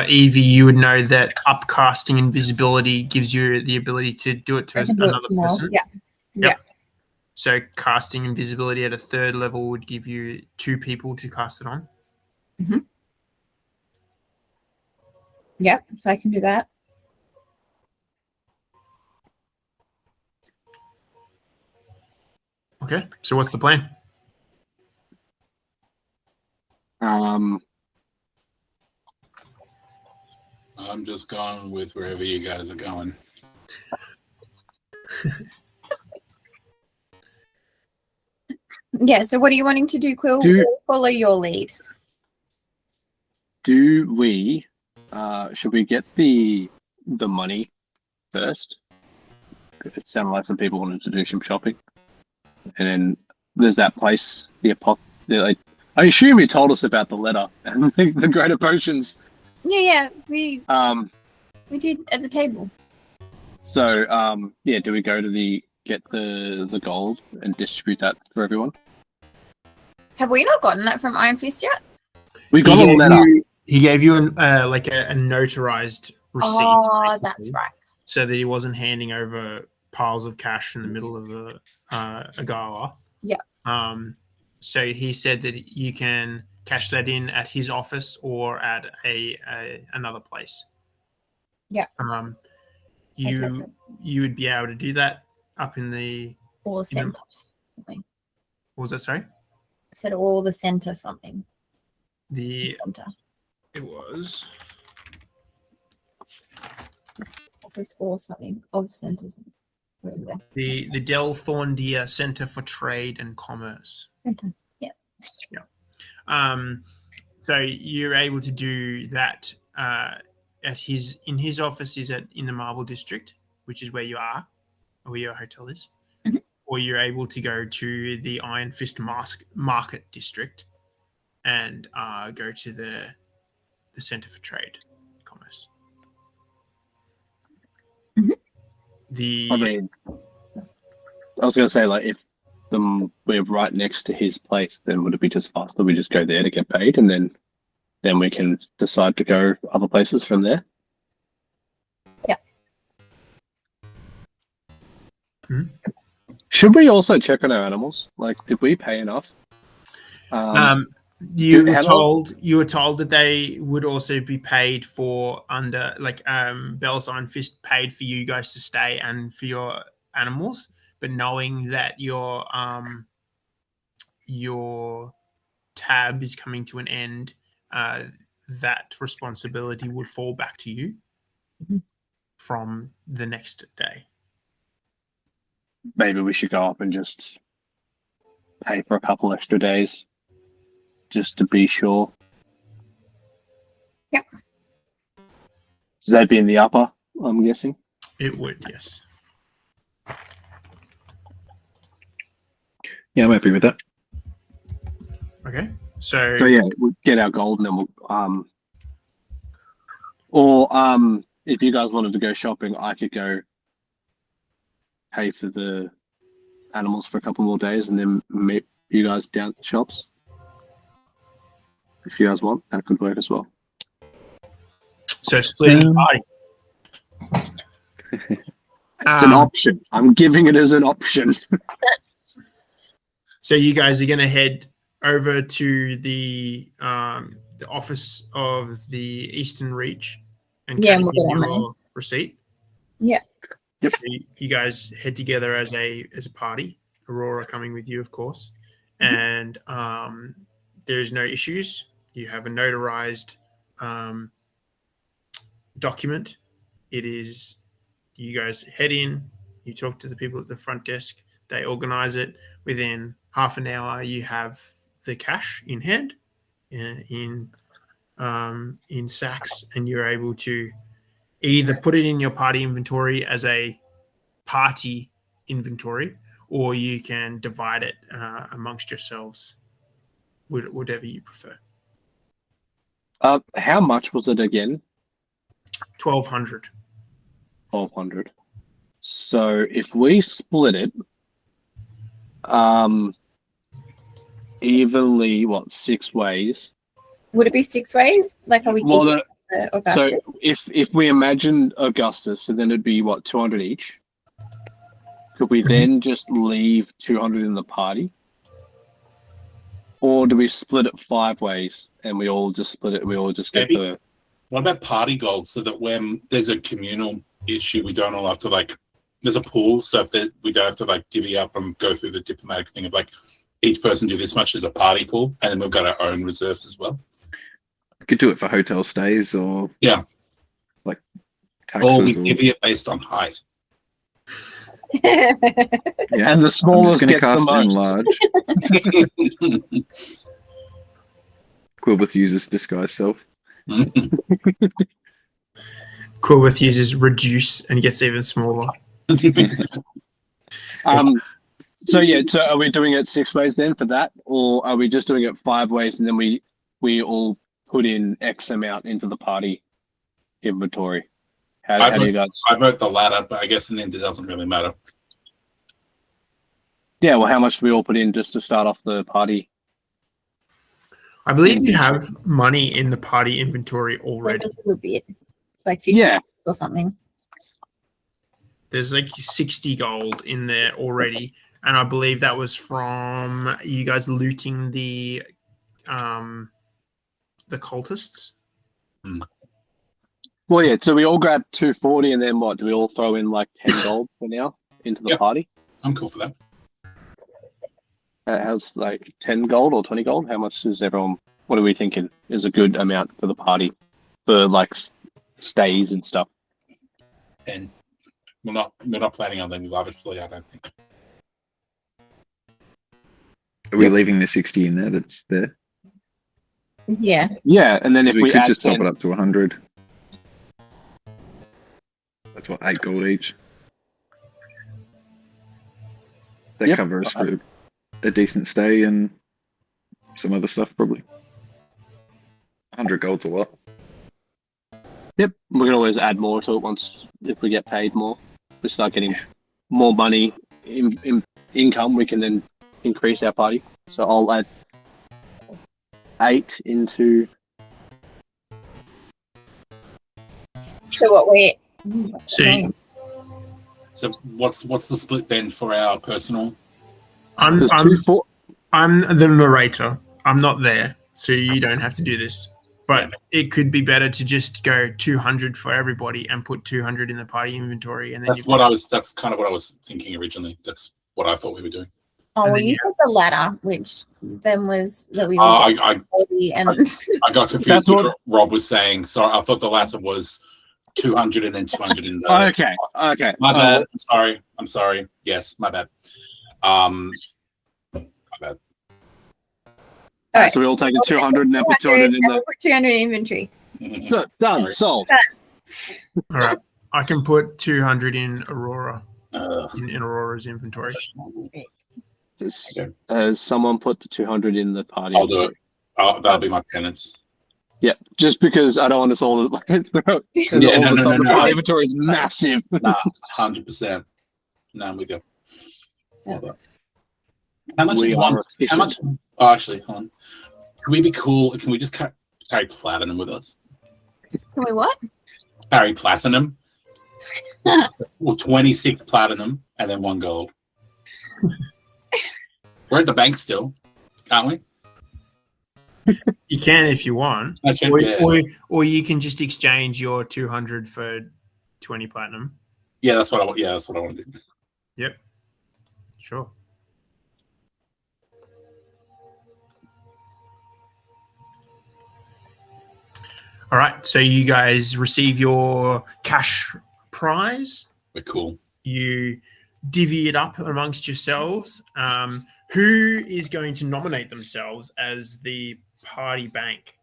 Evie, you would know that upcasting invisibility gives you the ability to do it to I can do it another tomorrow. person. Yeah. Yep. Yeah. So casting invisibility at a 3rd level would give you 2 people to cast it on. Yep. So I can do that. Okay. So what's the plan? I'm just going with wherever you guys are going. Yeah. So what are you wanting to do, Quill? Do- We'll follow your lead. Do we? Should we get the money first? It sounded like some people wanted to do some shopping, and then there's that place, I assume you told us about the letter and the greater potions. Yeah. We Um. did at the table. So yeah. Do we go to get the gold and distribute that for everyone? Have we not gotten that from Iron Fist yet? We got a letter. He gave you like a notarized receipt. Oh, that's basically, right. So that he wasn't handing over piles of cash in the middle of a gala. Yeah. So he said that you can cash that in at his office or at another place. Yeah. You would be able to do that up in the Or You know- center something. what was that? Sorry, I said all the center something. it Center. was Office or something. Of centers. the Del Thorndeer Center for Trade and Commerce. Center. Yeah. So you're able to do that in his office is in the Marble District, which is where you are, or where your hotel is, Mhm. or you're able to go to the Iron Fist Market District and go to the Center for Trade and Commerce. Mhm. The I mean, I was gonna say, like, if we're right next to his place, then would it be just faster? We just go there to get paid, and then we can decide to go other places from there. Yeah. Should we also check on our animals? Like, did we pay enough? You were how told that they would also be paid for under Bell's Iron Fist paid for you guys to stay and for your animals, but knowing that your tab is coming to an end, that responsibility would fall back to you Mhm. from the next day. Maybe we should go up and just pay for a couple extra days, just to be sure. Yep. Should that be in the upper? I'm guessing. It would, yes. Yeah, I'm happy with that. Okay, so So yeah, we'll get our gold, and then we'll if you guys wanted to go shopping, I could go pay for the animals for a couple more days, and then meet you guys down at the shops. If you guys want, that could work as well. So splitting the party. It's an option. I'm giving it as an option. So you guys are going to head over to the office of the Eastern Reach and Yeah, cash and we'll in get our your money. receipt. Yeah. Yep. So you guys head together as a party. Aurora coming with you, of course, and there is no issues. You have a notarized document. It is you guys head in. You talk to the people at the front desk. They organize it. Within half an hour, you have the cash in hand, in sacks, and you're able to either put it in your party inventory as a party inventory, or you can divide it amongst yourselves, whatever you prefer. How much was it again? 1,200. 1,200. So if we split it, evenly, 6 ways? Would it be 6 ways? Like, are we Well, keeping the Augustus? So if we imagine Augustus, so then it'd be 200 each. Could we then just leave 200 in the party? Or do we split it 5 ways and we all just split it? We all just get the. What about party gold, so that when there's a communal issue, we don't all have to there's a pool, so if we don't have to divvy up and go through the diplomatic thing of each person do this much as a party pool, and then we've got our own reserves as well. You could do it for hotel stays or taxes. Or we divvy it based on height. Yeah, And the smallest I'm just gets the gonna most. cast enlarge. Quilbeth uses disguise self. Quilvith uses reduce and gets even smaller. So are we doing it 6 ways then for that, or are we just doing it 5 ways and then we all put in X amount into the party inventory? How do you guys? I vote the latter, but I guess in the end it doesn't really matter. Yeah, well, how much do we all put in just to start off the party? I believe you have money in the party inventory already. There's a little bit. It's like 50 or something. There's 60 gold in there already, and I believe that was from you guys looting the cultists. Well, yeah. So we all grab 240, and then what? Do we all throw in 10 gold for now into the party? I'm cool for that. How's 10 gold or 20 gold? How much is everyone? What are we thinking is a good amount for the party for stays and stuff? And we're not planning on living lavishly, I don't think. Are we leaving the 60 in there? That's there. Yeah. Yeah, and then if we we could add just 10, top it up to 100. That's 8 gold each. That covers for a decent stay and some other stuff, probably. 100 gold's a lot. Yep, we can always add more to it if we get paid more. We start getting more money in income, we can then increase our party. So I'll add 8 into. So what we See, So what's the split then for our personal? I'm There's I'm 2 I'm the narrator. I'm not there, so you don't have to do this. But it could be better to just go 200 for everybody and put 200 in the party inventory, and then That's kind of what I was thinking originally. That's what I thought we were doing. Oh, And well, then you you- said the latter, which then was that we Oh, all I and I got confused. That's with what- what Rob was saying. So I thought the latter was 200 and then 200 in the. Okay. My bad. I'm sorry. Yes, my bad. My bad. all right. So we all take a 200 and then put 200 in and we'll put 200 in inventory. So, done. Solved. all right, I can put 200 in Aurora Ugh. in Aurora's inventory. Has someone put the 200 in the party? I'll do it. That'll be my penance. Yeah, just because I don't want us all to throw. Yeah, no. The party inventory is massive. Nah, 100%. No, I'm with you. Yeah. How much We is are one? efficient. How much? Oh, actually, hold on. Can we be cool? Can we just carry platinum with us? Can we what? Carry platinum. Well, 26 platinum and then 1 gold. We're at the bank still, can't we? You can if you want, Actually, yeah. or you can just exchange your 200 for 20 platinum. Yeah, that's what I want. Yeah, that's what I want to do. Yep, sure. All right, so you guys receive your cash prize. We're cool. You divvy it up amongst yourselves. Who is going to nominate themselves as the party bank?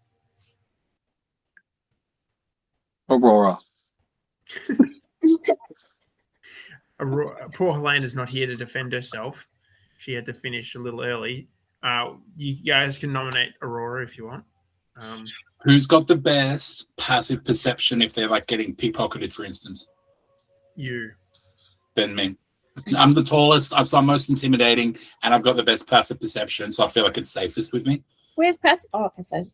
Aurora. Poor Helena's not here to defend herself. She had to finish a little early. You guys can nominate Aurora if you want. Who's got the best passive perception if they're like getting pickpocketed, for instance? You. Then me. I'm the tallest, so I'm most intimidating, and I've got the best passive perception, so I feel like it's safest with me. Where's passive? Oh, passive.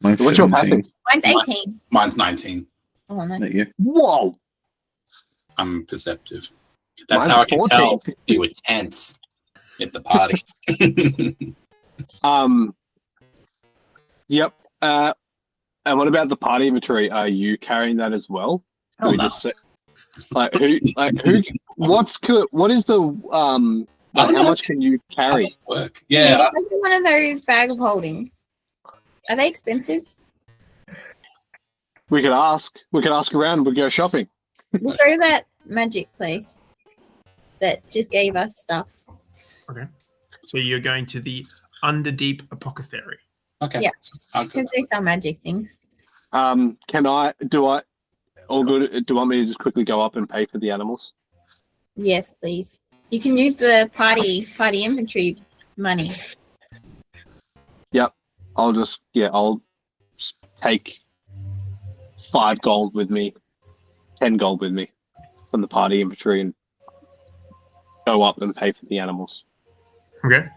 Mine's What's your 17. Mine's 18. Mine's 19. Oh, nice. There you go. Whoa. I'm perceptive. That's Mine's how I can 14. tell you were tense at the party. Yep. And what about the party inventory? Are you carrying that as well? Hell We no. just say, what is the I don't how know much can you How carry? does it work? Yeah, Yeah. it's like one of those bag of holdings. Are they expensive? We could ask. We could ask around. We'll go shopping. We'll go to that magic place that just gave us stuff. Okay. So you're going to the Underdeep Apothecary. Okay. Yeah. I'll go. Because they sell magic things. Do you want me to just quickly go up and pay for the animals? Yes, please. You can use the party inventory money. I'll take 5 gold with me, 10 gold with me from the party inventory and go up and pay for the animals. Okay.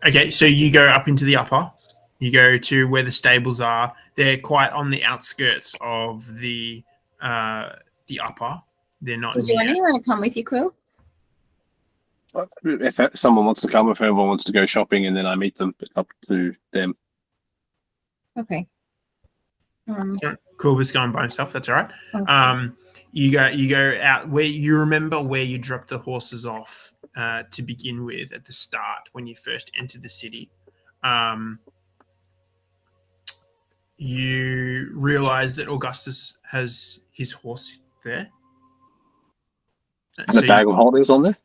Okay, so you go up into the upper. You go to where the stables are. They're quite on the outskirts of the upper. They're not. Would you want near- anyone to come with you, Quill? If someone wants to come, if everyone wants to go shopping, and then I meet them, it's up to them. Okay. Coolber's going by himself. That's all right. Okay. You go out where you remember where you dropped the horses off to begin with at the start when you first entered the city. You realize that Augustus has his horse there. And a bag of holdings on there.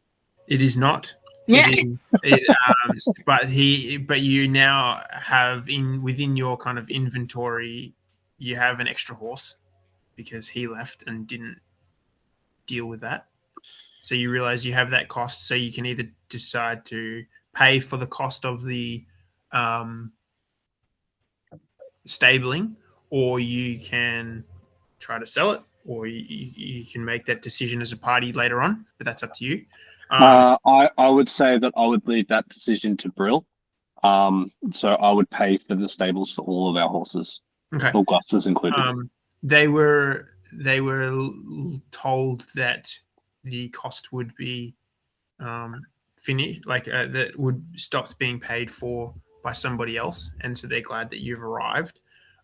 It is not. Yeah. But you now have within your kind of inventory, you have an extra horse because he left and didn't deal with that. So you realize you have that cost. So you can either decide to pay for the cost of the stabling, or you can try to sell it, or you can make that decision as a party later on. But that's up to you. I would say that I would leave that decision to Brill. So I would pay for the stables for all of our horses, Okay. Augustus included. They were told that the cost would be finished, that would stop being paid for by somebody else, and so they're glad that you've arrived.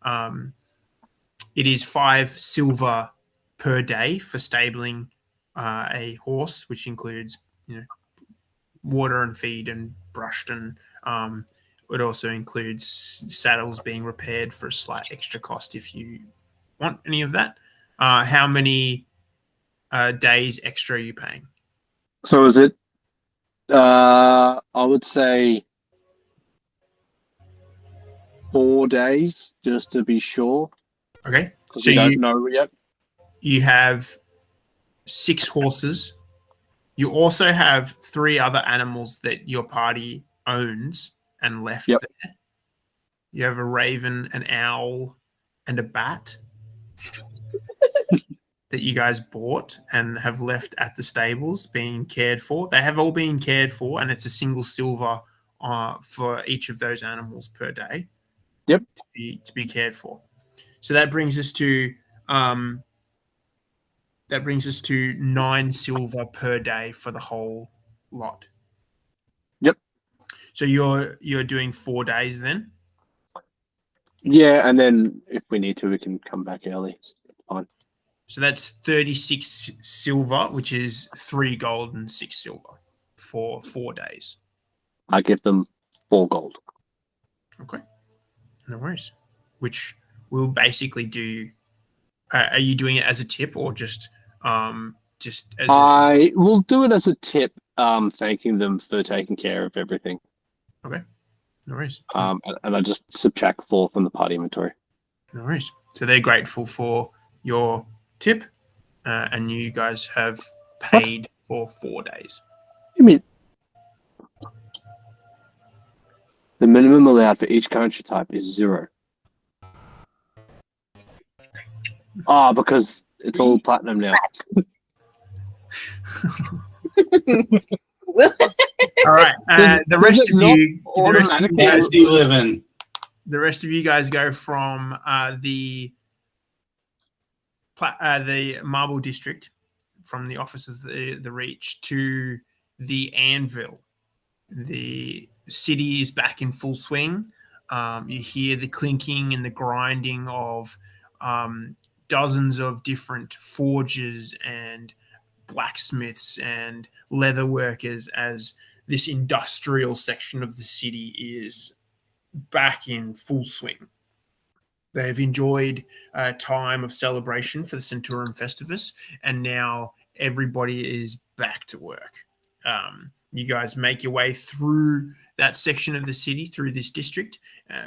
It is 5 silver per day for stabling a horse, which includes water and feed and brushed, and it also includes saddles being repaired for a slight extra cost if you want any of that. How many days extra are you paying? So is it? I would say 4 days, just to be sure. Okay, Because so we don't know yet. you have 6 horses. You also have 3 other animals that your party owns and left Yep. there. You have a raven, an owl, and a bat that you guys bought and have left at the stables being cared for. They have all been cared for, and it's a single silver for each of those animals per day. Yep. To be cared for. So that brings us to 9 silver per day for the whole lot. Yep. So you're doing 4 days then? Yeah, and then if we need to, we can come back early. It's fine. So that's 36 silver, which is 3 gold and 6 silver for 4 days. I give them 4 gold. Okay. No worries. Which will basically do. Are you doing it as a tip or just just as I will do it as a tip, thanking them for taking care of everything. no worries. And I just subtract 4 from the party inventory. No worries. So they're grateful for your tip, and you guys have paid for 4 days. You mean the minimum allowed for each currency type is 0? Oh, because it's all platinum now. All right. The rest of you, automatically- How's he living? the rest of you guys go from the Marble District, from the office of the Reach to the Anvil. The city is back in full swing. You hear the clinking and the grinding of dozens of different forges and blacksmiths and leather workers as this industrial section of the city is back in full swing. They've enjoyed a time of celebration for the Centurion Festivus, and now everybody is back to work. You guys make your way through that section of the city, through this district,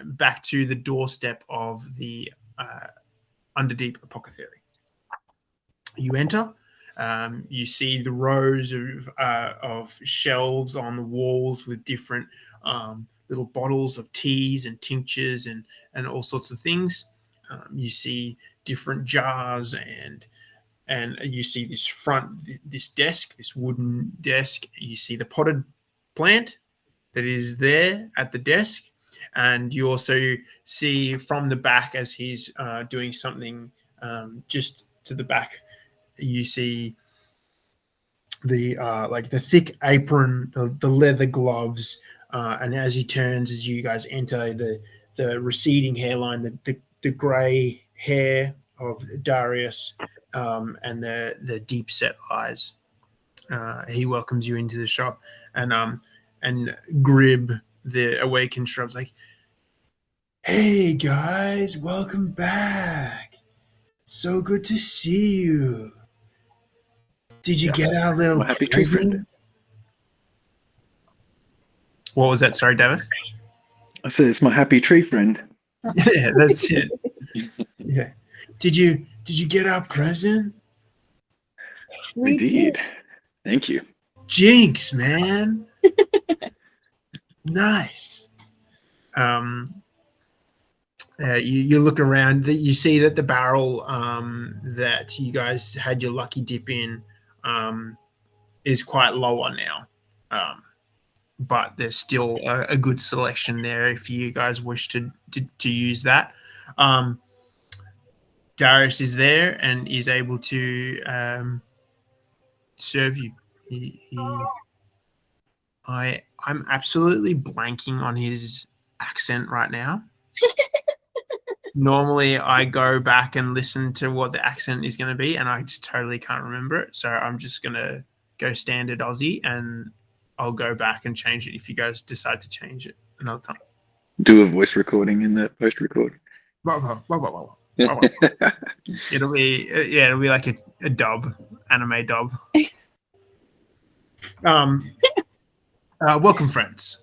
back to the doorstep of the Underdeep Apothecary. You enter. You see the rows of shelves on the walls with different little bottles of teas and tinctures and all sorts of things. You see different jars and you see this desk, this wooden desk. You see the potted plant that is there at the desk, and you also see from the back as he's doing something just to the back. You see the thick apron, the leather gloves, and as he turns, as you guys enter, the receding hairline, the grey hair of Darius, and the deep set eyes. He welcomes you into the shop, and Grib, the awakened shrub's like, "Hey guys, welcome back. So good to see you. Did you get our little My happy tree present?" friend. What was that? Sorry, David. I said it's my happy tree friend. Yeah, that's it. Yeah. Did you get our present? We Indeed. did. Thank you. Jinx, man. Nice. You look around, you see that the barrel that you guys had your lucky dip in is quite lower now. But there's still a good selection there if you guys wish to use that. Darius is there and is able to serve you. I'm absolutely blanking on his accent right now. Normally, I go back and listen to what the accent is going to be, and I just totally can't remember it. So I'm just going to go standard Aussie, and I'll go back and change it if you guys decide to change it another time. Do a voice recording in the post record. It'll be like a dub, anime dub. Welcome, friends.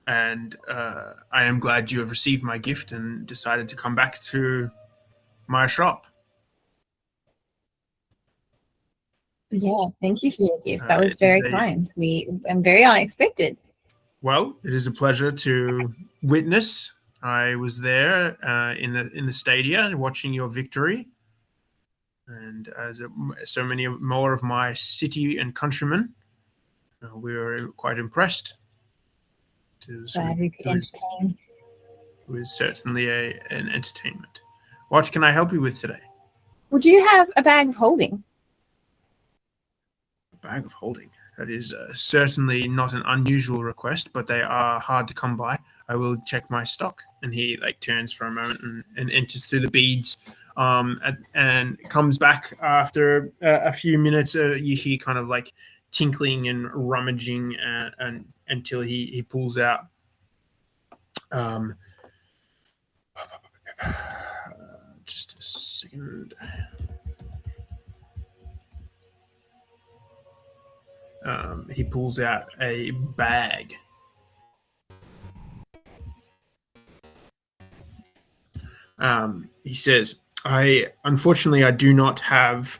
And I am glad you have received my gift and decided to come back to my shop. Yeah, thank you for your gift. That was very kind. And very unexpected. Well, it is a pleasure to witness. I was there in the stadia watching your victory, and as so many more of my city and countrymen, we were quite impressed. Glad we could entertain. It was certainly an entertainment. What can I help you with today? Would you have a bag of holding? A bag of holding. That is certainly not an unusual request, but they are hard to come by. I will check my stock. And he turns for a moment and enters through the beads, and comes back after a few minutes. You hear kind of tinkling and rummaging, and until he pulls out. Just a second. He pulls out a bag. He says, unfortunately I do not have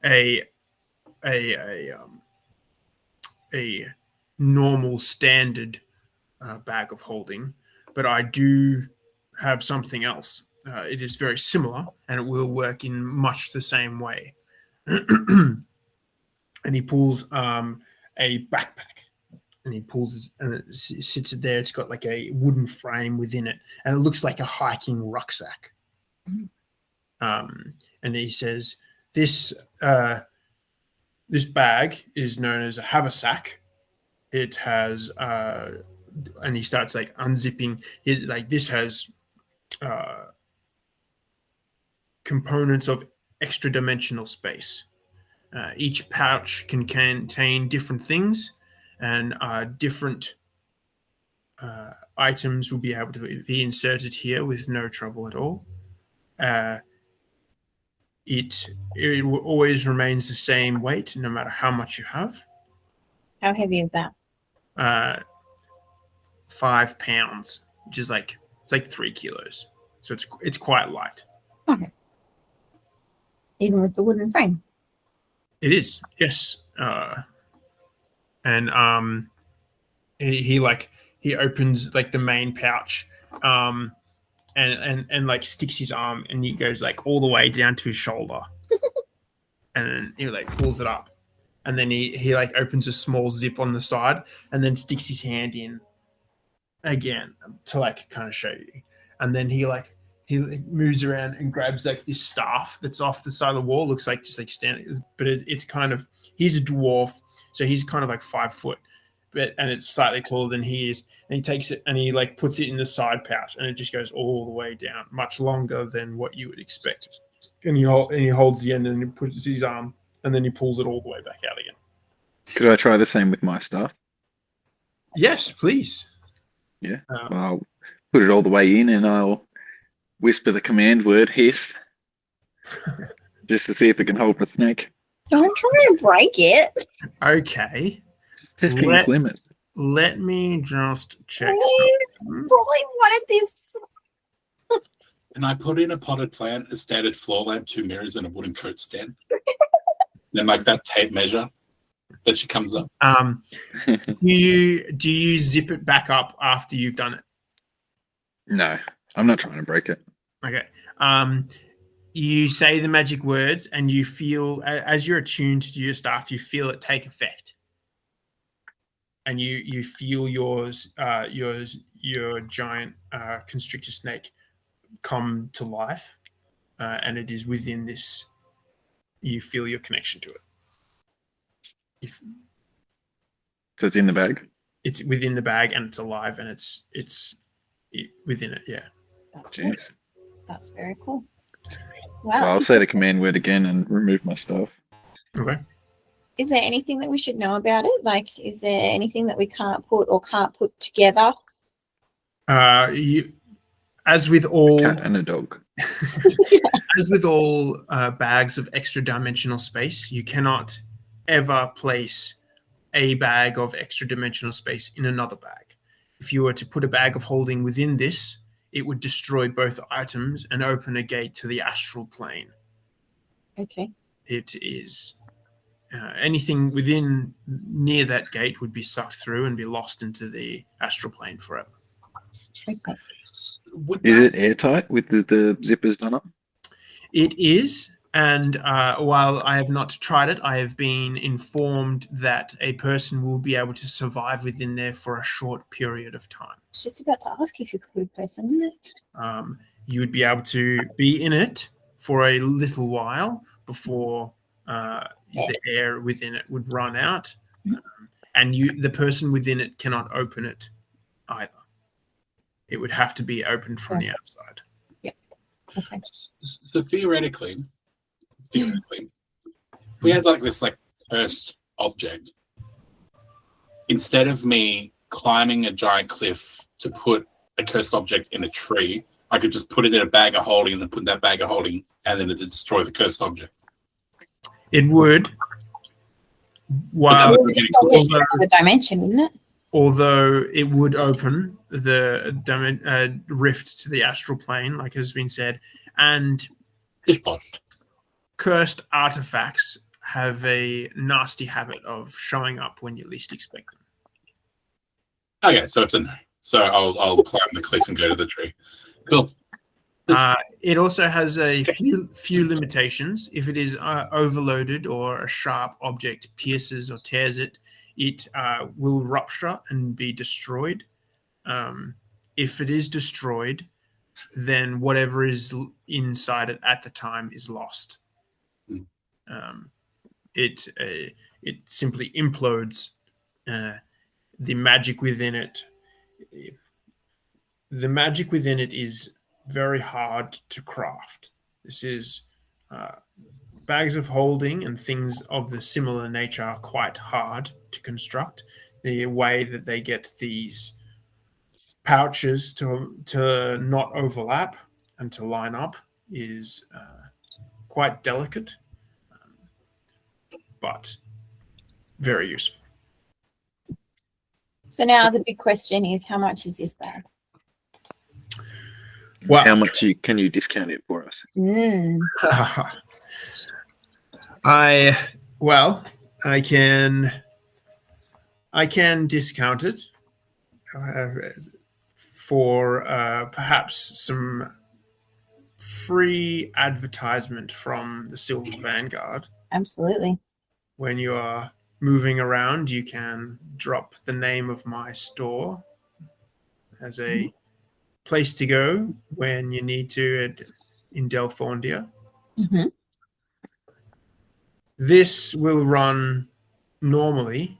a normal standard bag of holding, but I do have something else. It is very similar, and it will work in much the same way. And he pulls a backpack, and he pulls and it sits it there. It's got like a wooden frame within it, and it looks like a hiking rucksack. And he says, this bag is known as a haversack. It has and he starts like unzipping his, like, this has components of extra dimensional space. Each pouch can contain different things, and different items will be able to be inserted here with no trouble at all. It always remains the same weight no matter how much you have. How heavy is that? 5 pounds, which is like, it's like 3 kilos. So it's quite light. Okay. Even with the wooden frame. It is, yes. And he opens like the main pouch, and like sticks his arm, and he goes like all the way down to his shoulder, and then he like pulls it up, and then he like opens a small zip on the side, and then sticks his hand in again to like kind of show you, and then he moves around and grabs like this staff that's off the side of the wall. Looks like just like standing, but it's kind of, he's a dwarf, so he's kind of like 5 foot, and it's slightly taller than he is. And he takes it and he like puts it in the side pouch, and it just goes all the way down, much longer than what you would expect. And he holds the end, and he puts his arm, and then he pulls it all the way back out again. Could I try the same with my stuff? Yes, please. Yeah. I'll put it all the way in, and I'll whisper the command word hiss, just to see if it can hold the snake. Don't try to break it. Okay. Testing its limits. Let me just check. Probably wanted this. And I put in a potted plant, a standard floor lamp, 2 mirrors, and a wooden coat stand. Then like that tape measure that she comes up. Do you zip it back up after you've done it? No, I'm not trying to break it. Okay. You say the magic words, and you feel, as you're attuned to your staff, you feel it take effect, and you feel your giant constrictor snake come to life, and it is within this. You feel your connection to it. So it's in the bag? It's within the bag, and it's alive, and it's within it. Yeah. That's Jeez. cool. That's very cool. Well, Wow. I'll say the command word again and remove my stuff. Okay. Is there anything that we should know about it? Like, is there anything that we can't put together? As with all Cat and a dog. as with all bags of extra dimensional space, you cannot ever place a bag of extra dimensional space in another bag. If you were to put a bag of holding within this, it would destroy both items and open a gate to the astral plane. Okay. It is anything within near that gate would be sucked through and be lost into the astral plane forever. Okay. Is it airtight with the zippers done up? It is, and while I have not tried it, I have been informed that a person will be able to survive within there for a short period of time. I was just about to ask if you could put a person in it. You would be able to be in it for a little while before the air within it would run out, and the person within it cannot open it either. It would have to be opened from the outside. Okay. So theoretically, we had like this like cursed object. Instead of me climbing a giant cliff to put a cursed object in a tree, I could just put it in a bag of holding and then put that bag of holding, and then it would destroy the cursed object. It would, Well, But It's not although- really another dimension, wouldn't it? although it would open the rift to the astral plane, like has been said, and Fish pond. cursed artifacts have a nasty habit of showing up when you least expect them. Okay, so it's a no. So I'll climb the cliff and go to the tree. Cool. It also has a few limitations. If it is overloaded or a sharp object pierces or tears it, it will rupture and be destroyed. If it is destroyed, then whatever is inside it at the time is lost. It simply implodes. The magic within it. The magic within it is very hard to craft. This is bags of holding and things of the similar nature are quite hard to construct. The way that they get these pouches to not overlap and to line up is quite delicate, but very useful. So now the big question is, how much is this bag? Well, How much can you discount it for us? I can discount it for perhaps some free advertisement from the Silver Vanguard. Absolutely. When you are moving around, you can drop the name of my store as a place to go when you need to in Delthorndia. Mm-hmm. This will run normally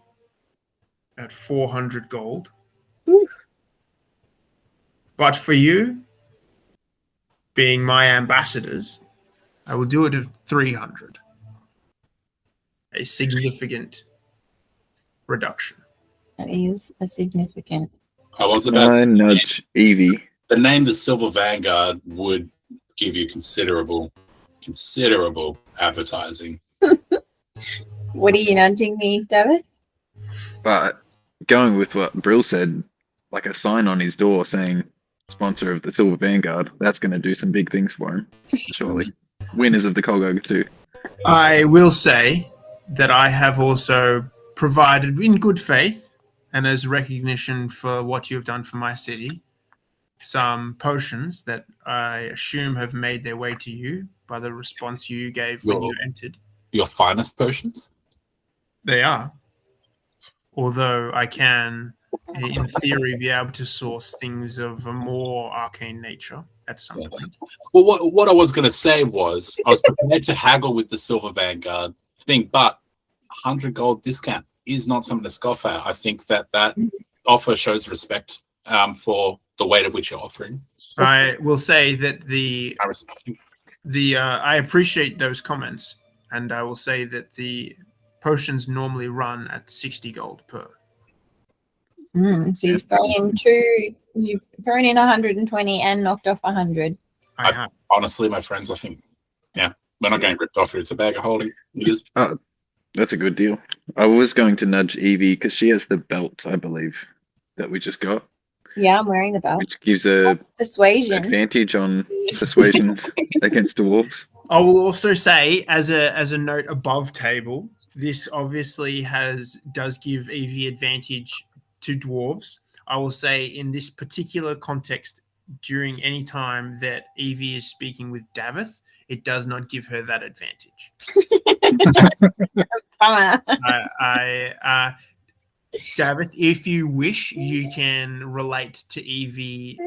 at 400 gold. Oof. But for you, being my ambassadors, I will do it at 300. A significant reduction. That is a significant. I was about to I say, nudge Evie. the name the Silver Vanguard would give you considerable advertising. What are you nudging me, David? But going with what Brill said, like a sign on his door saying sponsor of the Silver Vanguard, that's going to do some big things for him, surely. Winners of the Colgog too. I will say that I have also provided, in good faith and as recognition for what you have done for my city, some potions that I assume have made their way to you by the response you gave when you entered. Your finest potions? They are. Although I can, in theory, be able to source things of a more arcane nature at some Yes. point. Well, what I was going to say was I was prepared to haggle with the Silver Vanguard thing, but 100 gold discount is not something to scoff at. I think that offer shows respect for the weight of which you're offering. I will say that I respect. I appreciate those comments, and I will say that the potions normally run at 60 gold per. So you've thrown in 120 and knocked off 100. I have. Honestly, my friends, I think, we're not getting ripped off here. It's a bag of holding. It is. That's a good deal. I was going to nudge Evie because she has the belt, I believe, that we just got, Yeah, I'm wearing the belt. which gives a Persuasion. advantage on persuasion against dwarves. I will also say, as a note above table, this obviously does give Evie advantage to dwarves. I will say in this particular context, during any time that Evie is speaking with Davith, it does not give her that advantage. Davith, if you wish, you can relate to Evie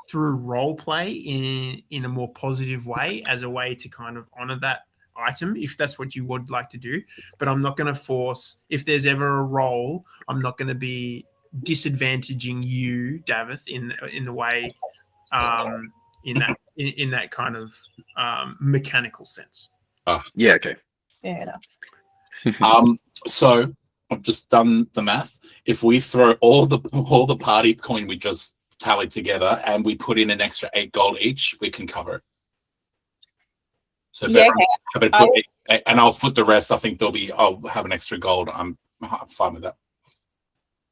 through role play in a more positive way, as a way to kind of honor that item, if that's what you would like to do. But I'm not going to force, if there's ever a role, I'm not going to be disadvantaging you, Davith, in the way in that kind of mechanical sense. Yeah, okay. Fair enough. So I've just done the math. If we throw all the party coin we just tallied together and we put in an extra 8 gold each, we can cover it. So if Yeah, everyone, okay. happy to put, and I'll foot the rest. I think I'll have an extra gold. I'm fine with that.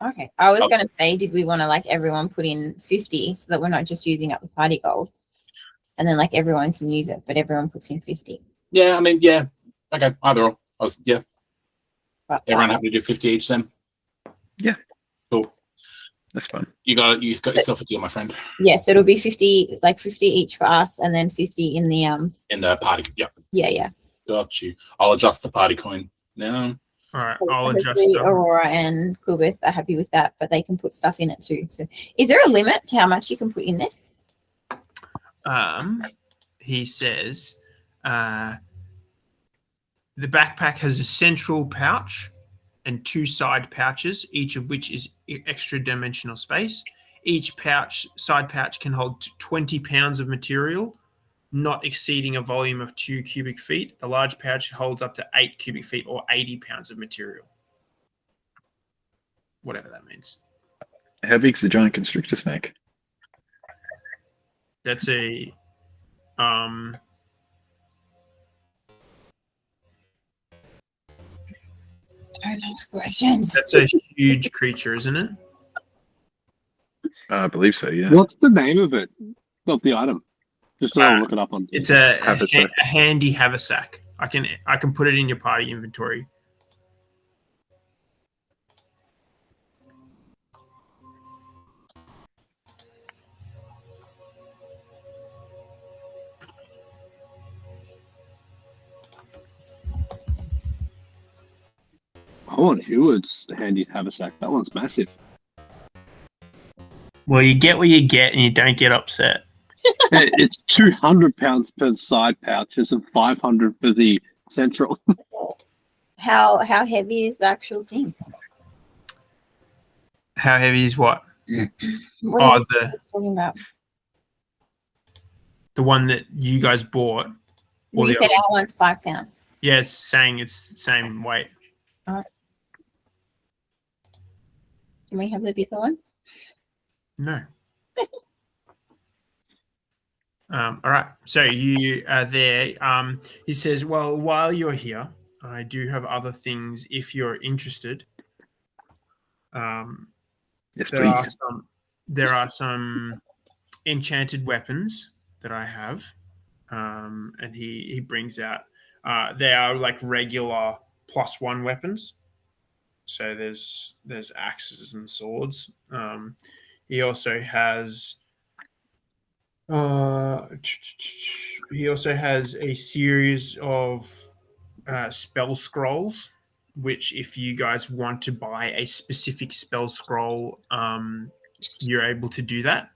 Okay. I was going to say, did we want to like everyone put in 50 so that we're not just using up the party gold? And then like everyone can use it, but everyone puts in 50. Yeah, I mean, yeah. Okay, either or. But, Everyone happy to do 50 each then? Yeah. Cool. That's fine. You've got yourself a deal, my friend. yeah, so it'll be 50, like 50 each for us, and then 50 in the party. Yep. Yeah. Got you. I'll adjust the party coin now. All right, I'll adjust Hopefully them. Aurora and Kubith are happy with that, but they can put stuff in it too. So, is there a limit to how much you can put in there? He says, the backpack has a central pouch and 2 side pouches, each of which is extra dimensional space. Each side pouch can hold 20 pounds of material, not exceeding a volume of 2 cubic feet. The large pouch holds up to 8 cubic feet or 80 pounds of material. Whatever that means. How big's the giant constrictor snake? That's a Don't ask questions. that's a huge creature, isn't it? I believe so, yeah. What's the name of it? Of the item? Just so I'll look it up on. It's a Haversack. handy haversack. I can put it in your party inventory. I want Heward's handy haversack. That one's massive. Well, you get what you get, and you don't get upset. It's 200 pounds per side pouches and 500 for the central. How heavy is the actual thing? How heavy is what? What Oh, are you talking about? the one that you guys bought. Well, you the said other- our one's 5 pounds. Yeah, it's saying it's the same weight. Can we have the bigger one? No. All right. So you are there. He says, well, while you're here, I do have other things if you're interested. Yes, There please. are some enchanted weapons that I have. And he brings out they are like regular +1 weapons. So there's axes and swords. He also has a series of spell scrolls, which if you guys want to buy a specific spell scroll, you're able to do that.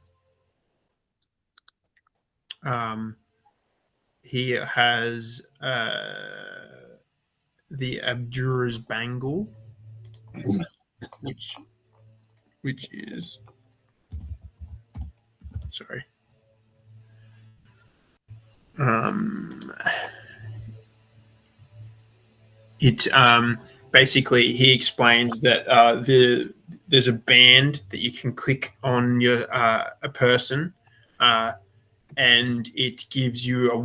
He has the Abjurer's Bangle, which is sorry. It basically he explains that there's a band that you can click on your a person, and it gives you a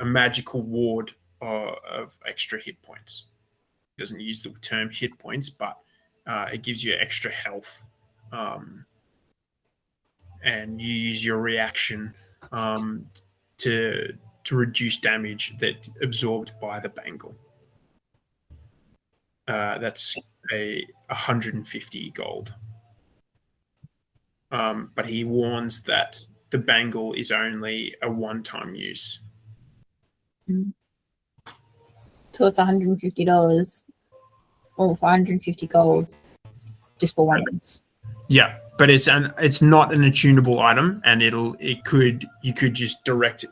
magical ward of extra hit points. It doesn't use the term hit points, but it gives you extra health, and you use your reaction to reduce damage that absorbed by the bangle. That's 150 gold. But he warns that the bangle is only a one-time use. So it's $150 or 450 gold just for one use. Yeah, but it's not an attunable item, and you could just direct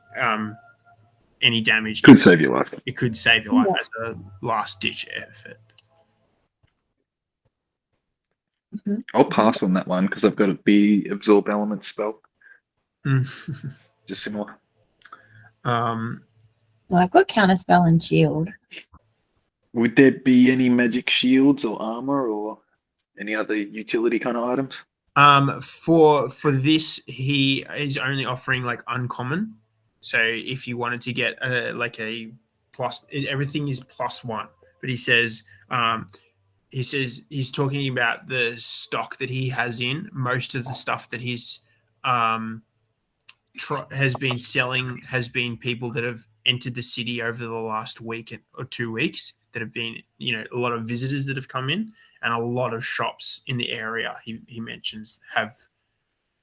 any damage. Could save your life. It could save your life as a last-ditch effort. I'll pass on that one because I've got the absorb element spell. Just similar. Well, I've got counterspell and shield. Would there be any magic shields or armor or any other utility kind of items? For this, he is only offering like uncommon. So if you wanted to get like a plus, everything is +1. But he says he's talking about the stock that he has in. Most of the stuff that he's has been selling has been people that have entered the city over the last week or 2 weeks that have been, a lot of visitors that have come in, and a lot of shops in the area he mentions have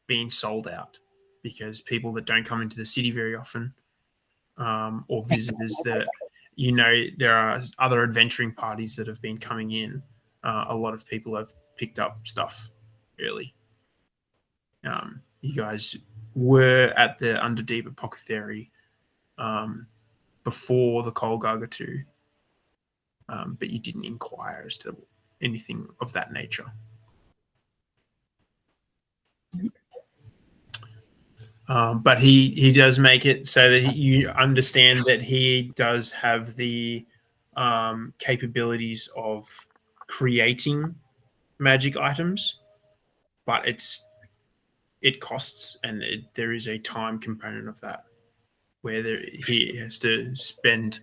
been sold out because people that don't come into the city very often, or visitors that, there are other adventuring parties that have been coming in. A lot of people have picked up stuff early. You guys were at the Underdeep Apothecary before the Kolgaga 2, but you didn't inquire as to anything of that nature. But he does make it so that you understand that he does have the capabilities of creating magic items, but it costs, and there is a time component of that where he has to spend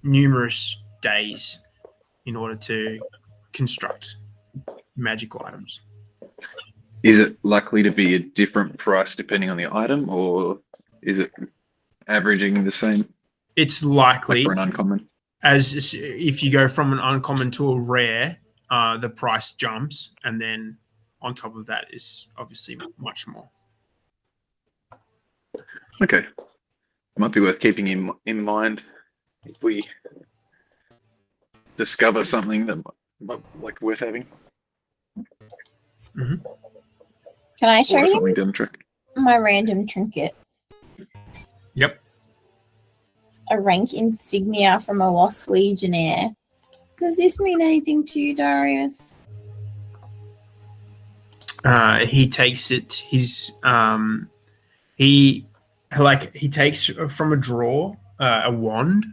numerous days in order to construct magical items. Is it likely to be a different price depending on the item, or is it averaging the same? It's likely, like for an uncommon. As if you go from an uncommon to a rare, the price jumps, and then on top of that is obviously much more. Okay, might be worth keeping in mind if we discover something that might like worth having. Mm-hmm. Can I show Or you something down the track. my random trinket? Yep. It's a rank insignia from a lost legionnaire. Does this mean anything to you, Darius? He takes it. He takes from a drawer a wand,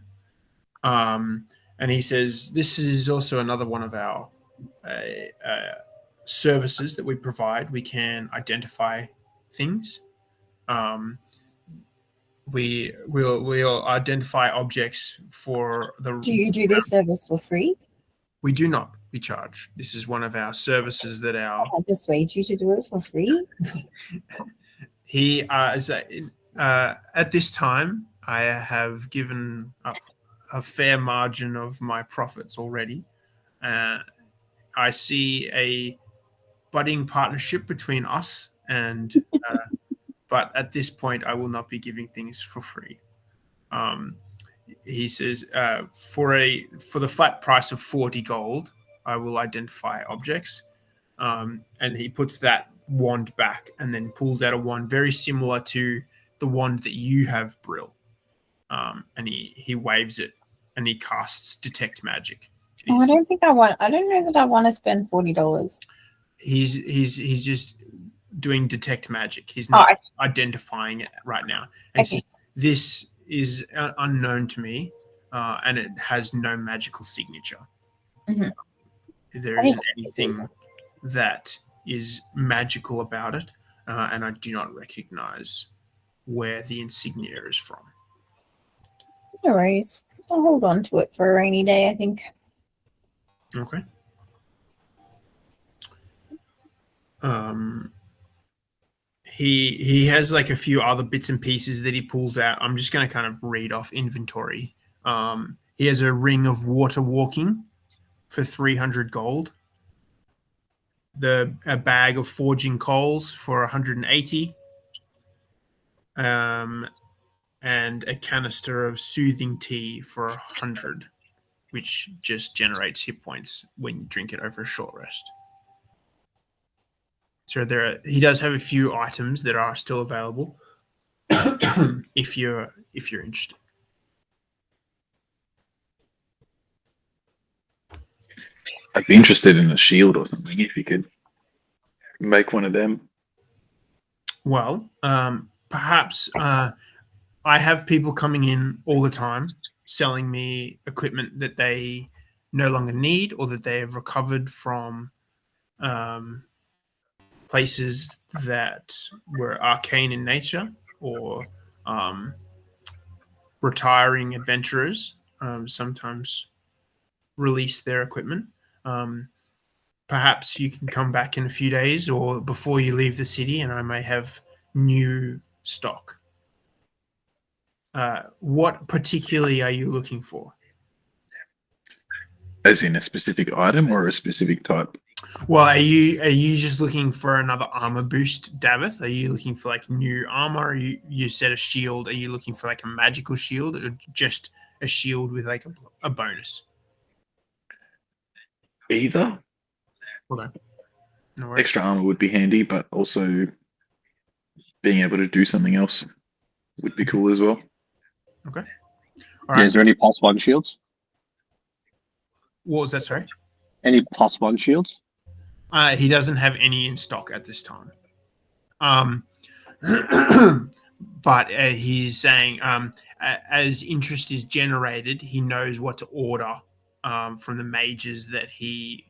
and he says, "This is also another one of our services that we provide. We can identify things. We'll identify objects for the. Do you do this service for free? We do not. We charge. This is one of our services that our. I persuade you to do it for free. He at this time, I have given up a fair margin of my profits already. I see a budding partnership between us, and but at this point, I will not be giving things for free. He says, for the flat price of 40 gold, I will identify objects. And he puts that wand back and then pulls out a wand very similar to the wand that you have, Brill. And he waves it and he casts Detect Magic. I don't know that I want to spend $40. He's just doing Detect Magic. He's not identifying it right now. And Okay. says, this is unknown to me, and it has no magical signature. Mhm. There isn't anything that is magical about it, and I do not recognize where the insignia is from. No worries. I'll hold on to it for a rainy day, I think. Okay. He has like a few other bits and pieces that he pulls out. I'm just going to kind of read off inventory. He has a ring of water walking for 300 gold. A bag of forging coals for 180. And a canister of soothing tea for 100, which just generates hit points when you drink it over a short rest. So he does have a few items that are still available if you're interested. I'd be interested in a shield or something if you could make one of them. Well, perhaps I have people coming in all the time selling me equipment that they no longer need or that they have recovered from places that were arcane in nature or retiring adventurers sometimes release their equipment. Perhaps you can come back in a few days or before you leave the city, and I may have new stock. What particularly are you looking for? As in a specific item or a specific type? Well, are you just looking for another armor boost, Davith? Are you looking for like new armor? You said a shield. Are you looking for like a magical shield or just a shield with like a bonus? Either. Okay. No worries. Extra armor would be handy, but also being able to do something else would be cool as well. Okay. All Yeah, right. is there any +1 shields? What was that? Sorry. Any +1 shields? He doesn't have any in stock at this time. But he's saying as interest is generated, he knows what to order from the mages that he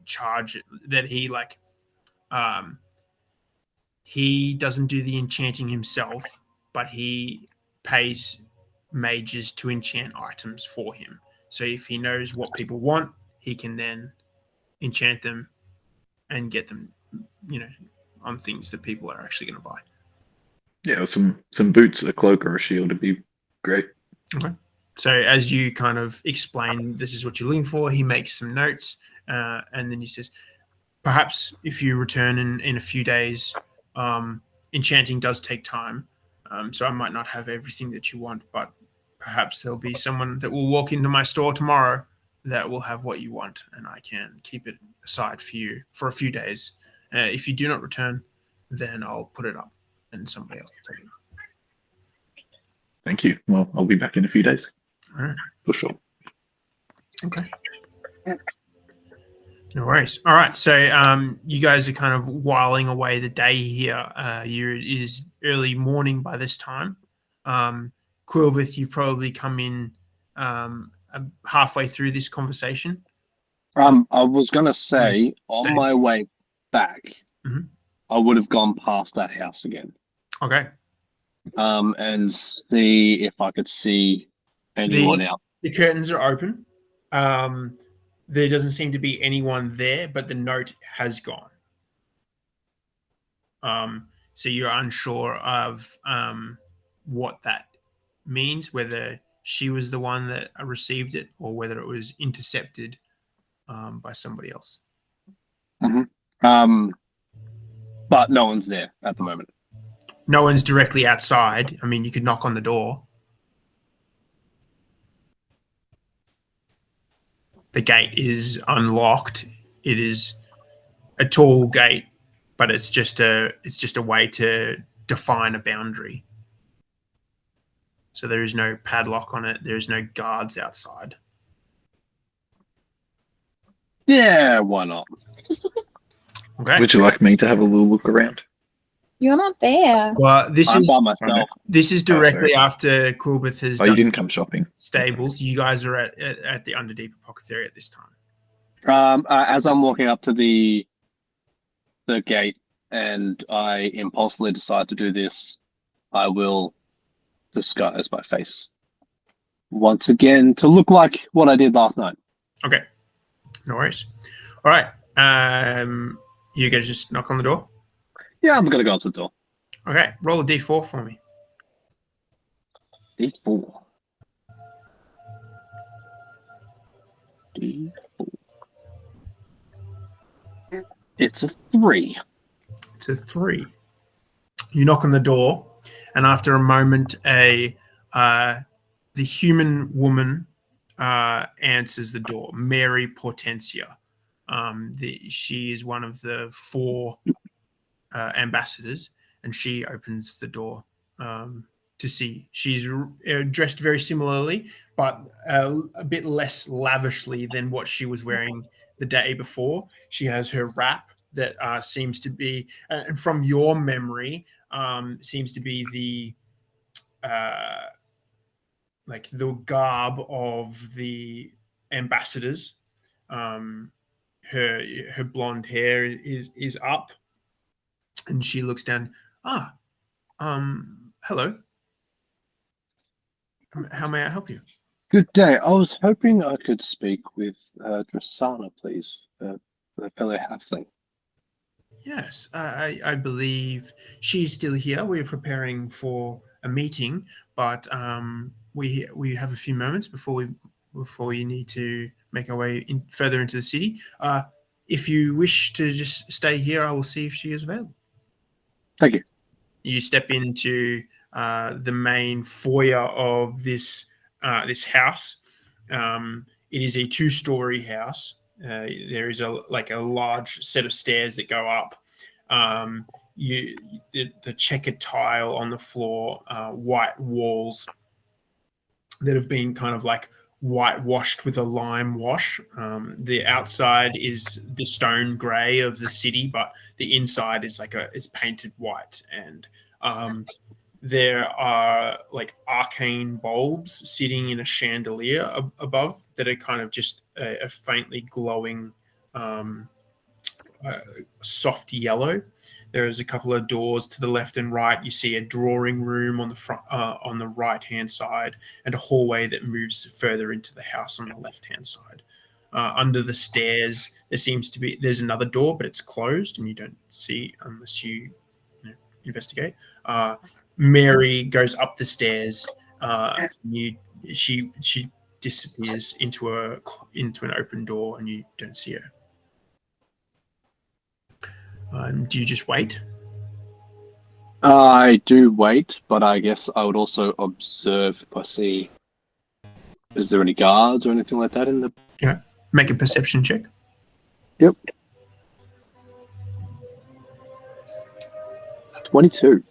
he doesn't do the enchanting himself, but he pays mages to enchant items for him. So if he knows what people want, he can then enchant them and get them, on things that people are actually going to buy. Yeah, or some boots, a cloak, or a shield would be great. Okay. So as you kind of explain, this is what you're looking for, he makes some notes, and then he says, perhaps if you return in a few days, enchanting does take time, so I might not have everything that you want, but perhaps there'll be someone that will walk into my store tomorrow that will have what you want, and I can keep it aside for you for a few days. If you do not return, then I'll put it up and somebody else will take it. Thank you. Well, I'll be back in a few days. All right. For sure. Okay. No worries. All right. So you guys are kind of whiling away the day here. It is early morning by this time. Quilbeth, you've probably come in halfway through this conversation. I was gonna say Stay. on my way back, Mhm. I would have gone past that house again, Okay. and see if I could see anyone out. The curtains are open. There doesn't seem to be anyone there, but the note has gone. So you're unsure of what that means, whether she was the one that received it or whether it was intercepted by somebody else. But no one's there at the moment. No one's directly outside. I mean, you could knock on the door. The gate is unlocked. It is a tall gate, but it's just a way to define a boundary. So there is no padlock on it. There is no guards outside. Yeah, why not? Okay. Would you like me to have a little look around? You're not there. Well, this I'm is by myself. this is directly sorry. after Quilbeth has Oh, done you didn't come shopping. stables. You guys are at the Underdeep Apothecary at this time. As I'm walking up to the gate and I impulsively decide to do this, I will disguise my face once again to look like what I did last night. Okay. No worries. All right. You guys just knock on the door? Yeah, I'm gonna go up to the door. Okay. Roll a d4 for me. D4. D4. It's a 3. It's a 3. You knock on the door, and after a moment, the human woman answers the door. Mary Portensia. She is one of the 4 ambassadors, and she opens the door to see. She's dressed very similarly, but a bit less lavishly than what she was wearing the day before. She has her wrap that seems to be, and from your memory, seems to be the like the garb of the ambassadors. Her blonde hair is up, and she looks down. Hello. How may I help you? Good day. I was hoping I could speak with Drasana, please, the fellow halfling. Yes, I believe she's still here. We're preparing for a meeting, but we have a few moments before we need to make our way further into the city. If you wish to just stay here, I will see if she is available. Thank you. You step into the main foyer of this house. It is a two-story house. There is a large set of stairs that go up. The checkered tile on the floor, white walls that have been kind of like whitewashed with a lime wash. The outside is the stone grey of the city, but the inside is it's painted white, and there are like arcane bulbs sitting in a chandelier above that are kind of just a faintly glowing soft yellow. There's a couple of doors to the left and right. You see a drawing room on the front, on the right hand side, and a hallway that moves further into the house on the left hand side. Under the stairs, there's another door, but it's closed, and you don't see unless you investigate. Mary goes up the stairs. She disappears into an open door, and you don't see her. Do you just wait? I do wait, but I guess I would also observe if I see. Is there any guards or anything like that in the? Yeah. Make a perception check. Yep. 22.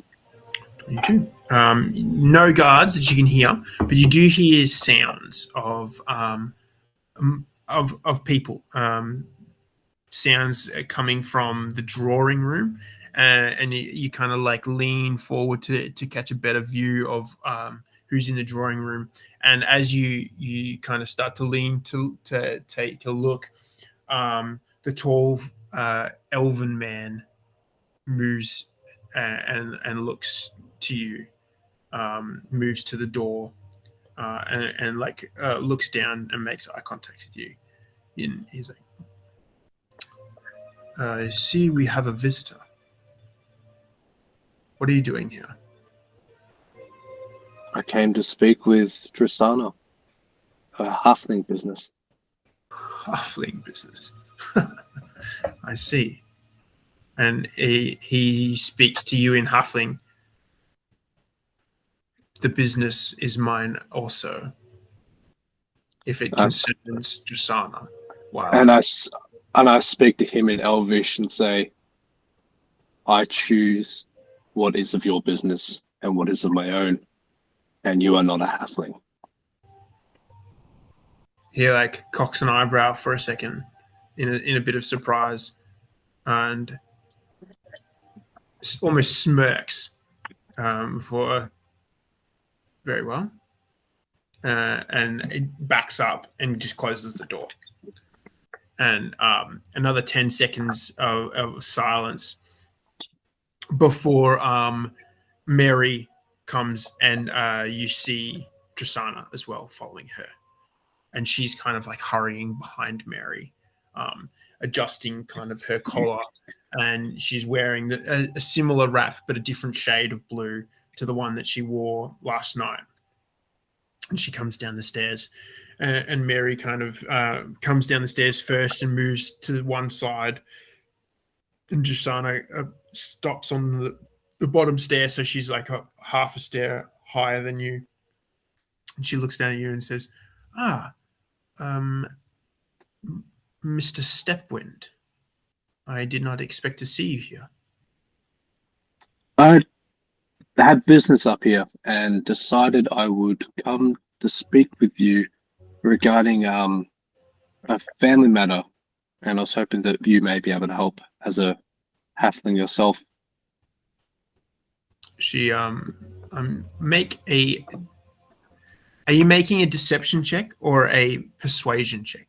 22. No guards that you can hear, but you do hear sounds of people. Sounds coming from the drawing room, and you kind of like lean forward to catch a better view of who's in the drawing room. And as you kind of start to lean to take a look, the tall elven man moves and looks to you, moves to the door, and looks down and makes eye contact with you. He's like, I see we have a visitor. What are you doing here? I came to speak with Drasana, a halfling business. Halfling business. I see. And he speaks to you in halfling. The business is mine also, if it concerns Drasana. Wow. And I speak to him in Elvish and say, I choose what is of your business and what is of my own, and you are not a halfling. He cocks an eyebrow for a second in a bit of surprise, and almost smirks for very well, and it backs up and just closes the door. And another 10 seconds of silence before Mary comes, and you see Drasana as well following her. And she's kind of hurrying behind Mary, adjusting kind of her collar. And she's wearing a similar wrap, but a different shade of blue to the one that she wore last night. And she comes down the stairs. And Mary kind of comes down the stairs first and moves to one side. And Drasana stops on the bottom stair, so she's half a stair higher than you. And she looks down at you and says, Mr. Stepwind, I did not expect to see you here. I had business up here and decided I would come to speak with you regarding a family matter, and I was hoping that you may be able to help as a halfling yourself. She Are you making a deception check or a persuasion check?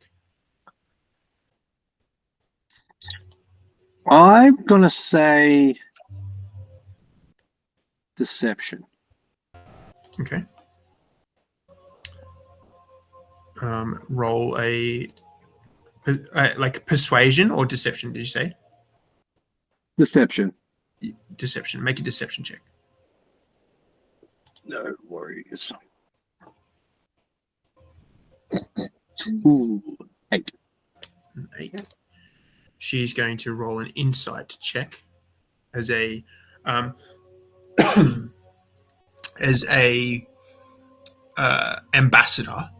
I'm gonna say deception. Okay. roll a like persuasion or deception. Did you say Deception. deception? Make a deception check. No worries. Ooh, 8. 8. She's going to roll an insight check as a as a ambassador.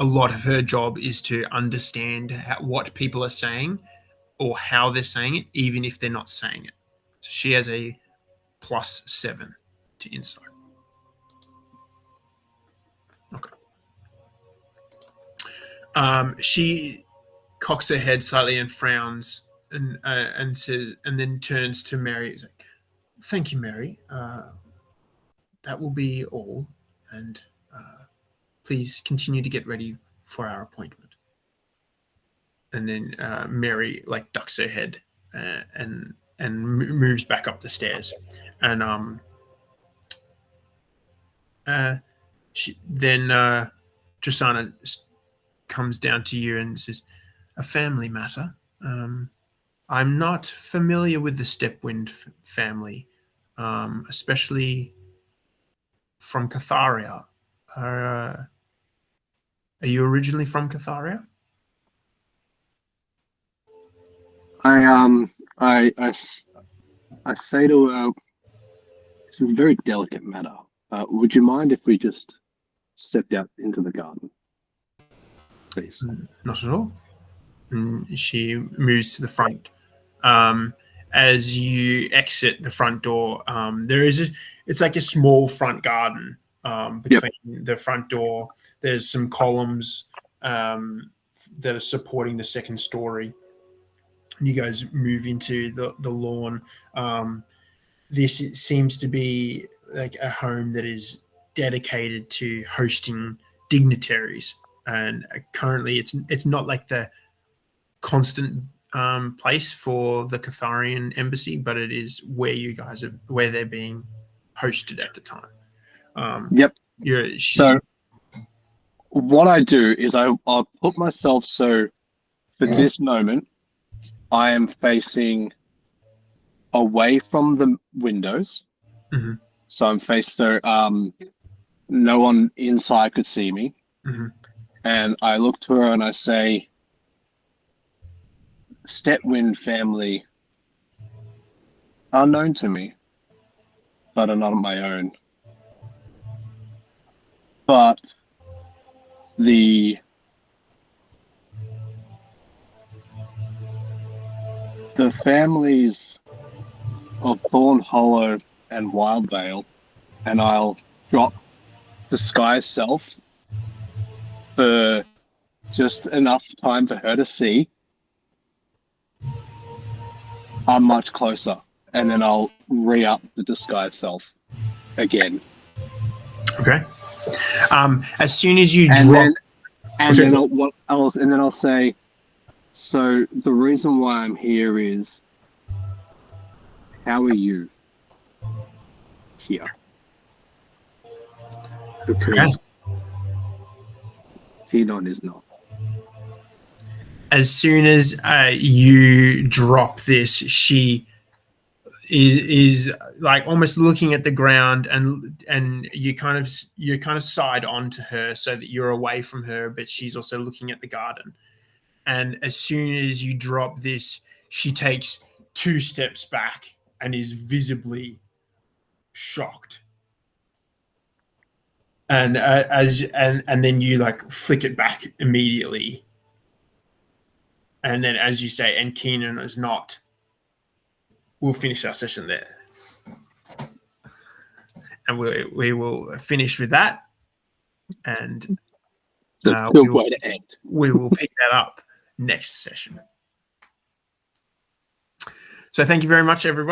A lot of her job is to understand what people are saying or how they're saying it, even if they're not saying it. So she has a +7 to insight. Okay. She cocks her head slightly and frowns and says, and then turns to Mary. He's like, "Thank you, Mary. That will be all, and please continue to get ready for our appointment." And then Mary like ducks her head and moves back up the stairs, and she then Tristana comes down to you and says, "A family matter. I'm not familiar with the Stepwind family, especially from Catharia. Are you originally from Catharia?" I say to her, this is a very delicate matter. Would you mind if we just stepped out into the garden, please? Not at all. And she moves to the front. As you exit the front door, it's like a small front garden. Between the front door, there's some columns that are supporting the second story. And you guys move into the lawn. This seems to be like a home that is dedicated to hosting dignitaries, and currently it's not like the constant place for the Catharian embassy, but it is where you guys are, where they're being hosted at the time. So what I do is I'll put myself, so for this moment I am facing away from the windows. Mm-hmm. So I'm faced, so no one inside could see me. Mm-hmm. And I look to her and I say, "Stepwind family are known to me, but are not my own. But the families of Thorn Hollow and Wildvale," and I'll drop Disguise Self for just enough time for her to see, "are much closer." And then I'll re-up the Disguise Self again. Okay. As soon as you And drop, then I'll say, "So the reason why I'm here is, how are you here?" Because Phenon is not. as soon as you drop this, she is like almost looking at the ground, and you kind of side on to her so that you're away from her, but she's also looking at the garden. And as soon as you drop this, she takes 2 steps back and is visibly shocked. And and then you like flick it back immediately. And then, as you say, and Keenan is not. We'll finish our session there, and we will finish with that. And Good way to end. We will pick that up next session. So thank you very much, everyone.